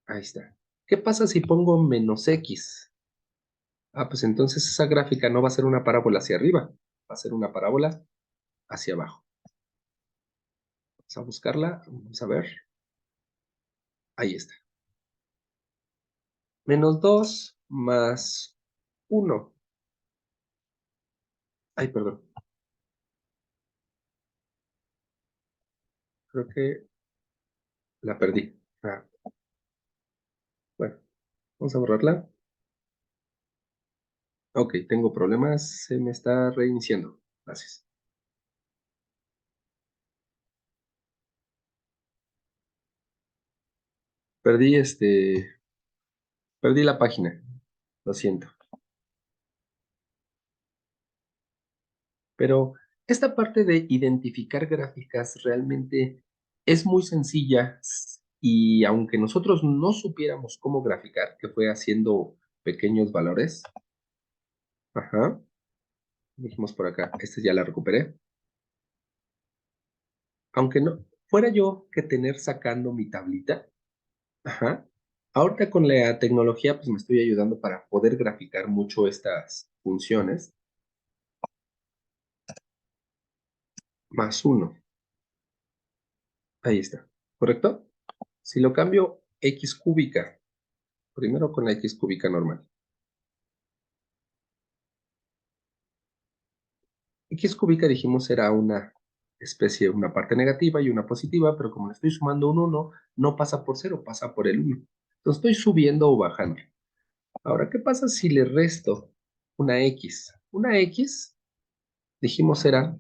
Ahí está. ¿Qué pasa si pongo menos x? Ah, pues entonces esa gráfica no va a ser una parábola hacia arriba, va a ser una parábola hacia abajo. Vamos a buscarla, vamos a ver. Ahí está. Menos 2 más 1. Ay, perdón. Creo que la perdí. Ah, bueno, vamos a borrarla. Ok, tengo problemas. Se me está reiniciando. Gracias. Perdí perdí la página. Lo siento. Pero esta parte de identificar gráficas realmente es muy sencilla y aunque nosotros no supiéramos cómo graficar, que fue haciendo pequeños valores, ajá, dijimos por acá, este ya la recuperé, aunque no fuera yo que tener sacando mi tablita, ajá, ahorita con la tecnología pues me estoy ayudando para poder graficar mucho estas funciones, más uno, ahí está, ¿correcto? Si lo cambio x cúbica, primero con la x cúbica normal. X cúbica dijimos era una especie, una parte negativa y una positiva, pero como le estoy sumando un uno, no pasa por cero, pasa por el uno. Entonces estoy subiendo o bajando. Ahora, ¿qué pasa si le resto una X? Una X, dijimos, era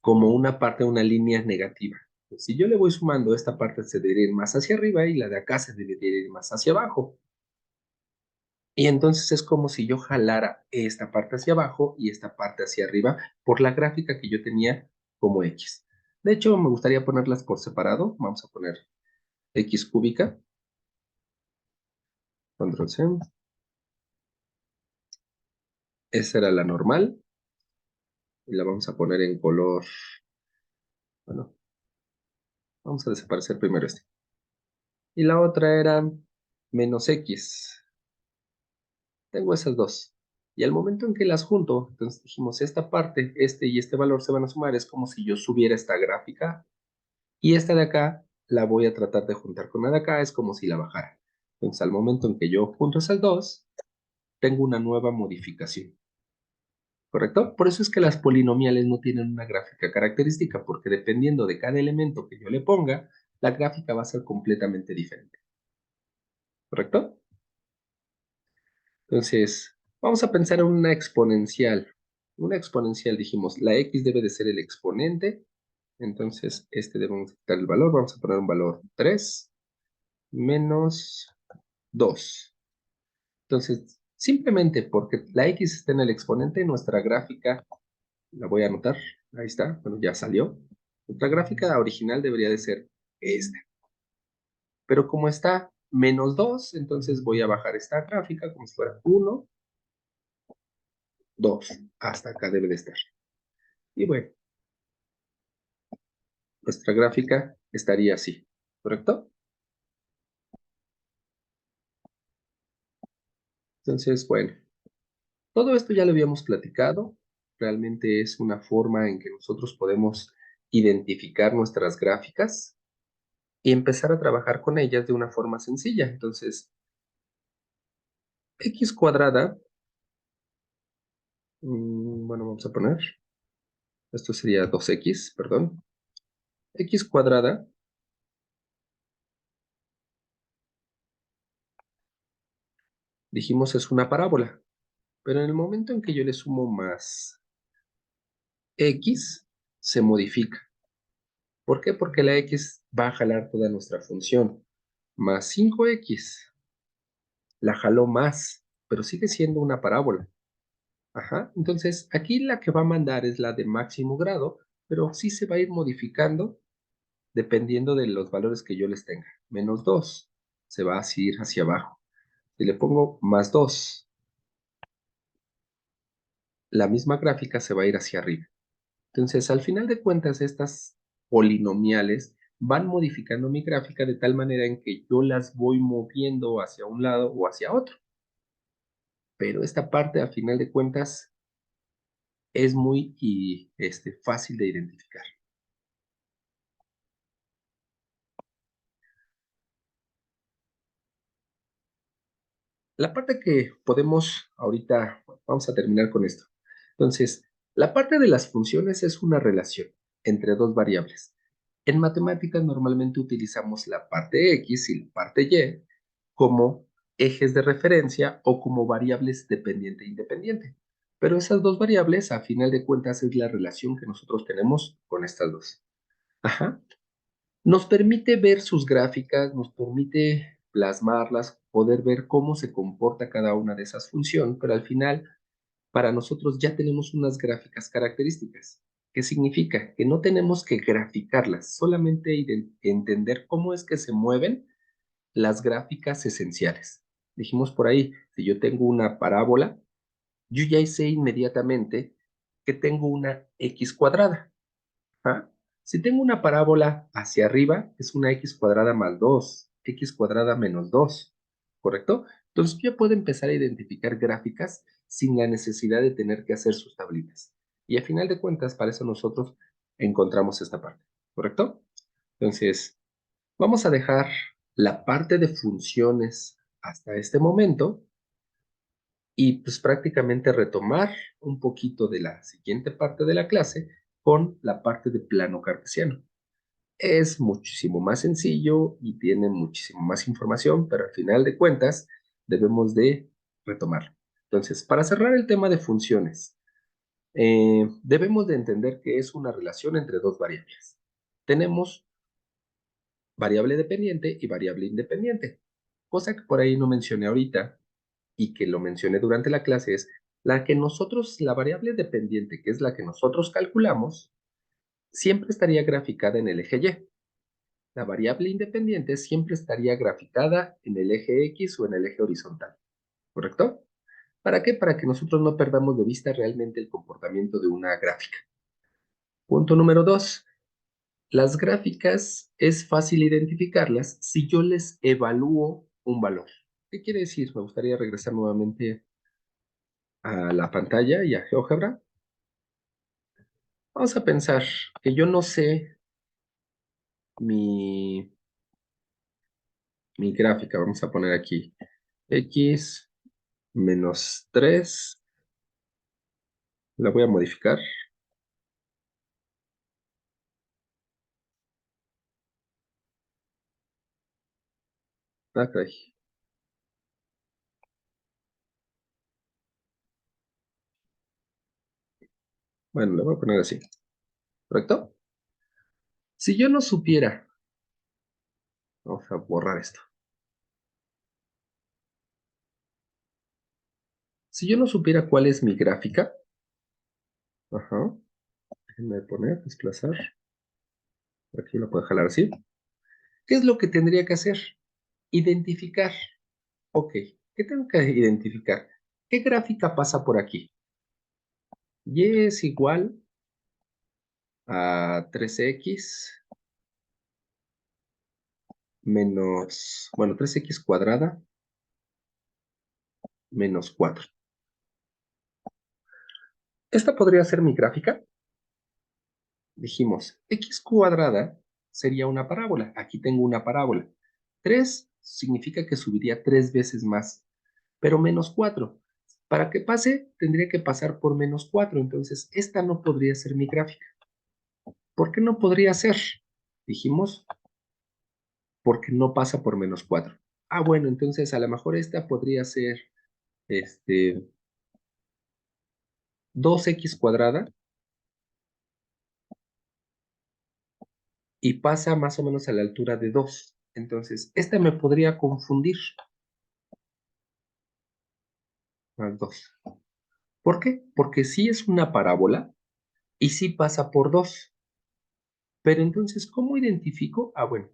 como una parte de una línea negativa. Si yo le voy sumando, esta parte se debería ir más hacia arriba y la de acá se debería ir más hacia abajo. Y entonces es como si yo jalara esta parte hacia abajo y esta parte hacia arriba por la gráfica que yo tenía como X. De hecho, me gustaría ponerlas por separado. Vamos a poner X cúbica, control C. Esa era la normal y la vamos a poner en color. Bueno, vamos a desaparecer primero este. Y la otra era menos X. Tengo esas dos. Y al momento en que las junto, entonces dijimos, esta parte, este y este valor se van a sumar. Es como si yo subiera esta gráfica. Y esta de acá la voy a tratar de juntar con la de acá, es como si la bajara. Entonces, al momento en que yo junto esas dos, tengo una nueva modificación. ¿Correcto? Por eso es que las polinomiales no tienen una gráfica característica, porque dependiendo de cada elemento que yo le ponga, la gráfica va a ser completamente diferente. ¿Correcto? Entonces, vamos a pensar en una exponencial. Una exponencial, dijimos, la x debe de ser el exponente. Entonces, debemos quitar el valor. Vamos a poner un valor 3 menos 2. Entonces, simplemente porque la x está en el exponente, nuestra gráfica, la voy a anotar, ahí está, bueno, ya salió. Nuestra gráfica original debería de ser esta. Pero como está menos 2, entonces voy a bajar esta gráfica como si fuera 1, 2. Hasta acá debe de estar. Y bueno, nuestra gráfica estaría así, ¿correcto? Entonces, bueno, todo esto ya lo habíamos platicado. Realmente es una forma en que nosotros podemos identificar nuestras gráficas y empezar a trabajar con ellas de una forma sencilla. Entonces, x cuadrada, bueno, vamos a poner, esto sería 2x, perdón, x cuadrada, dijimos es una parábola, pero en el momento en que yo le sumo más x, se modifica. ¿Por qué? Porque la x va a jalar toda nuestra función. Más 5x, la jaló más, pero sigue siendo una parábola. Ajá, entonces aquí la que va a mandar es la de máximo grado, pero sí se va a ir modificando dependiendo de los valores que yo les tenga. Menos 2 se va a ir hacia abajo. Si le pongo más 2, la misma gráfica se va a ir hacia arriba. Entonces, al final de cuentas, estas polinomiales van modificando mi gráfica de tal manera en que yo las voy moviendo hacia un lado o hacia otro. Pero esta parte, al final de cuentas, es muy fácil de identificar. La parte que podemos ahorita, Vamos a terminar con esto. Entonces, la parte de las funciones es una relación entre dos variables. En matemáticas normalmente utilizamos la parte X y la parte Y como ejes de referencia o como variables dependiente e independiente. Pero esas dos variables, a final de cuentas, es la relación que nosotros tenemos con estas dos. Ajá. Nos permite ver sus gráficas, nos permite plasmarlas, poder ver cómo se comporta cada una de esas funciones, pero al final, para nosotros ya tenemos unas gráficas características. ¿Qué significa? Que no tenemos que graficarlas, solamente entender cómo es que se mueven las gráficas esenciales. Dijimos por ahí, si yo tengo una parábola, yo ya sé inmediatamente que tengo una x cuadrada. ¿Ah? Si tengo una parábola hacia arriba, es una x cuadrada más 2, x cuadrada menos 2, ¿correcto? Entonces yo ya puedo empezar a identificar gráficas sin la necesidad de tener que hacer sus tablitas. Y a final de cuentas, para eso nosotros encontramos esta parte, ¿correcto? Entonces, vamos a dejar la parte de funciones hasta este momento y pues prácticamente retomar un poquito de la siguiente parte de la clase con la parte de plano cartesiano. Es muchísimo más sencillo y tiene muchísimo más información, pero al final de cuentas debemos de retomarlo. Entonces, para cerrar el tema de funciones, debemos de entender que es una relación entre dos variables. Tenemos variable dependiente y variable independiente, cosa que por ahí no mencioné ahorita y que lo mencioné durante la clase es la variable dependiente, que es la que nosotros calculamos, siempre estaría graficada en el eje Y. La variable independiente siempre estaría graficada en el eje X o en el eje horizontal, ¿correcto? ¿Para qué? Para que nosotros no perdamos de vista realmente el comportamiento de una gráfica. Punto número 2. Las gráficas es fácil identificarlas si yo les evalúo un valor. ¿Qué quiere decir? Me gustaría regresar nuevamente a la pantalla y a GeoGebra. Vamos a pensar que yo no sé mi, mi gráfica. Vamos a poner aquí x menos 3. La voy a modificar. Ah, caray. Bueno, le voy a poner así. ¿Correcto? Si yo no supiera, vamos a borrar esto. Si yo no supiera cuál es mi gráfica, ajá, déjenme poner, desplazar. Aquí lo puedo jalar así. ¿Qué es lo que tendría que hacer? Identificar. Ok, ¿qué tengo que identificar? ¿Qué gráfica pasa por aquí? Y es igual a 3x menos, bueno, 3x cuadrada menos 4. Esta podría ser mi gráfica. Dijimos, x cuadrada sería una parábola. Aquí tengo una parábola. 3 significa que subiría 3 veces más, pero menos 4. Para que pase, tendría que pasar por menos 4. Entonces, esta no podría ser mi gráfica. ¿Por qué no podría ser? Dijimos, porque no pasa por menos 4. Ah, bueno, entonces a lo mejor esta podría ser este, 2x cuadrada y pasa más o menos a la altura de 2. Entonces, esta me podría confundir más 2. ¿Por qué? Porque sí es una parábola y sí pasa por 2. Pero entonces, ¿cómo identifico? Ah, bueno,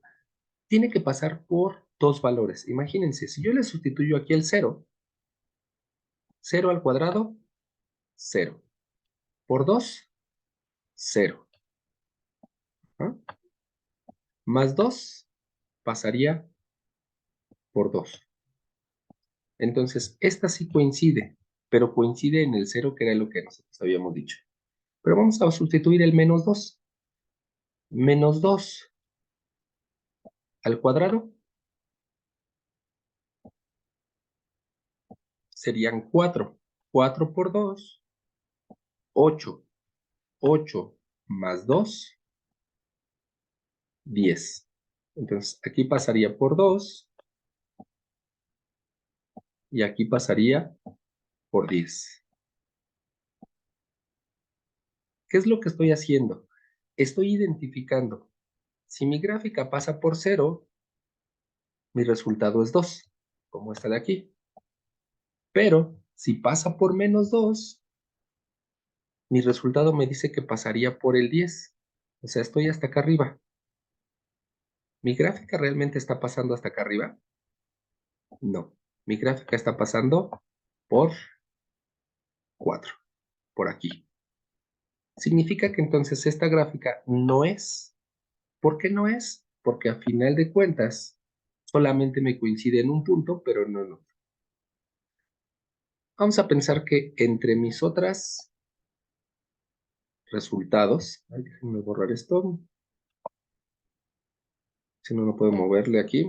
tiene que pasar por dos valores. Imagínense, si yo le sustituyo aquí el 0, 0 al cuadrado, 0. Por 2, 0. ¿Ah? Más 2 pasaría por 2. Entonces, esta sí coincide, pero coincide en el 0, que era lo que nosotros habíamos dicho. Pero vamos a sustituir el menos 2. Menos 2 al cuadrado serían 4. 4 por 2, 8. 8 más 2, 10. Entonces, aquí pasaría por 2 y aquí pasaría por 10. ¿Qué es lo que estoy haciendo? Estoy identificando. Si mi gráfica pasa por 0, mi resultado es 2, como esta de aquí. Pero si pasa por menos 2, mi resultado me dice que pasaría por el 10. O sea, estoy hasta acá arriba. ¿Mi gráfica realmente está pasando hasta acá arriba? No. Mi gráfica está pasando por 4, por aquí. Significa que entonces esta gráfica no es. ¿Por qué no es? Porque a final de cuentas solamente me coincide en un punto, pero no en otro. Vamos a pensar que entre mis otras resultados, ay, déjenme borrar esto, si no, no puedo moverle aquí.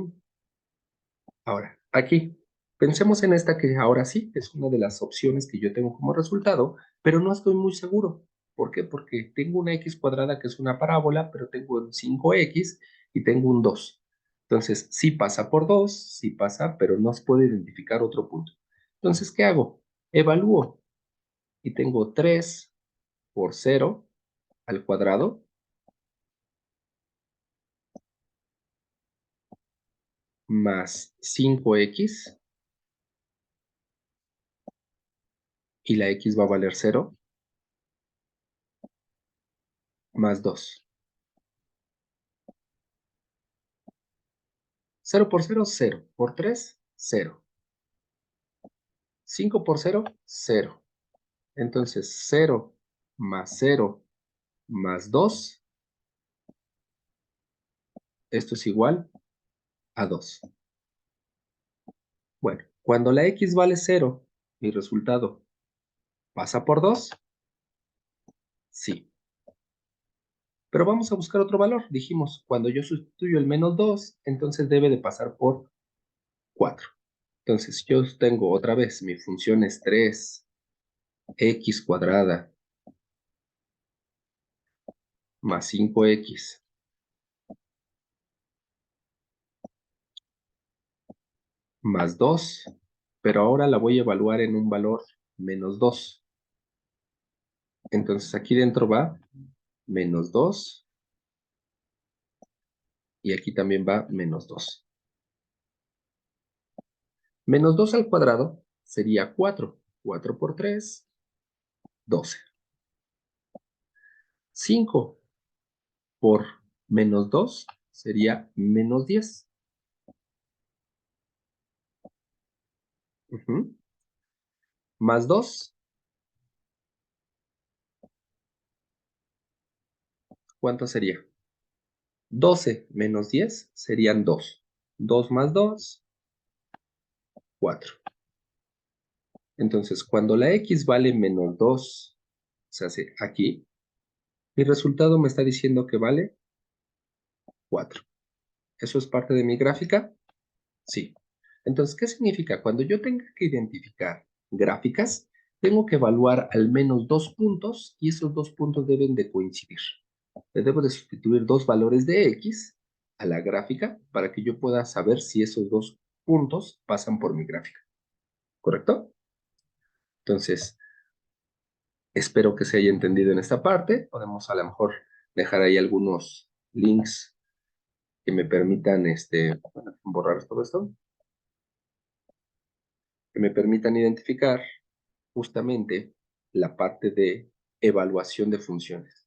Ahora, aquí, pensemos en esta que ahora sí es una de las opciones que yo tengo como resultado, pero no estoy muy seguro. ¿Por qué? Porque tengo una x cuadrada que es una parábola, pero tengo un 5x y tengo un 2. Entonces, sí pasa por 2, sí pasa, pero no se puede identificar otro punto. Entonces, ¿qué hago? Evalúo y tengo 3 por 0 al cuadrado más 5x y la x va a valer 0 más 2. 0 por 0, 0. Por 3, 0. 5 por 0, 0. Entonces, 0 más 0 más 2, esto es igual a 2. Bueno, cuando la x vale 0, mi resultado pasa por 2, sí. Pero vamos a buscar otro valor. Dijimos, cuando yo sustituyo el menos 2, entonces debe de pasar por 4. Entonces, yo tengo otra vez, mi función es 3x cuadrada más 5x más 2, pero ahora la voy a evaluar en un valor menos 2. Entonces aquí dentro va menos 2 y aquí también va menos 2. Menos 2 al cuadrado sería 4. 4 por 3, 12. 5 por menos 2 sería menos 10. Ujú. Más 2, ¿cuánto sería? 12 menos 10 serían 2. 2 más 2, 4. Entonces, cuando la x vale menos 2, se hace aquí, mi resultado me está diciendo que vale 4. ¿Eso es parte de mi gráfica? Sí. Entonces, ¿qué significa? Cuando yo tenga que identificar gráficas, tengo que evaluar al menos dos puntos y esos dos puntos deben de coincidir. Le debo de sustituir dos valores de x a la gráfica para que yo pueda saber si esos dos puntos pasan por mi gráfica. ¿Correcto? Entonces, espero que se haya entendido en esta parte. Podemos a lo mejor dejar ahí algunos links que me permitan borrar todo esto, que me permitan identificar justamente la parte de evaluación de funciones.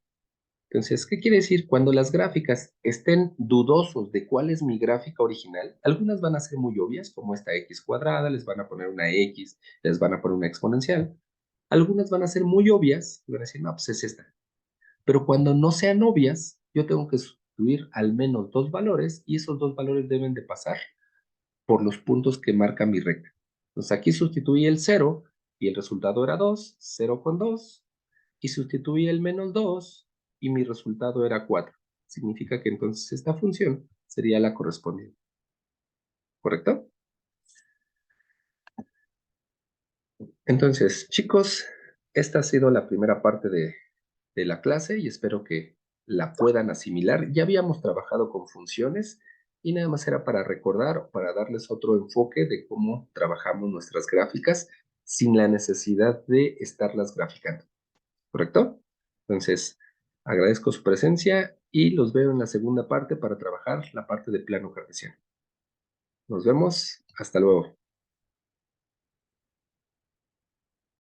Entonces, ¿qué quiere decir? Cuando las gráficas estén dudosos de cuál es mi gráfica original, algunas van a ser muy obvias, como esta x cuadrada, les van a poner una x, les van a poner una exponencial. Algunas van a ser muy obvias y van a decir, no, pues es esta. Pero cuando no sean obvias, yo tengo que sustituir al menos dos valores y esos dos valores deben de pasar por los puntos que marca mi recta. Entonces aquí sustituí el 0 y el resultado era 2, 0 con 2, y sustituí el menos 2 y mi resultado era 4. Significa que entonces esta función sería la correspondiente. ¿Correcto? Entonces, chicos, esta ha sido la primera parte de la clase y espero que la puedan asimilar. Ya habíamos trabajado con funciones y nada más era para recordar, para darles otro enfoque de cómo trabajamos nuestras gráficas sin la necesidad de estarlas graficando, ¿correcto? Entonces, agradezco su presencia y los veo en la segunda parte para trabajar la parte de plano cartesiano. Nos vemos, hasta luego.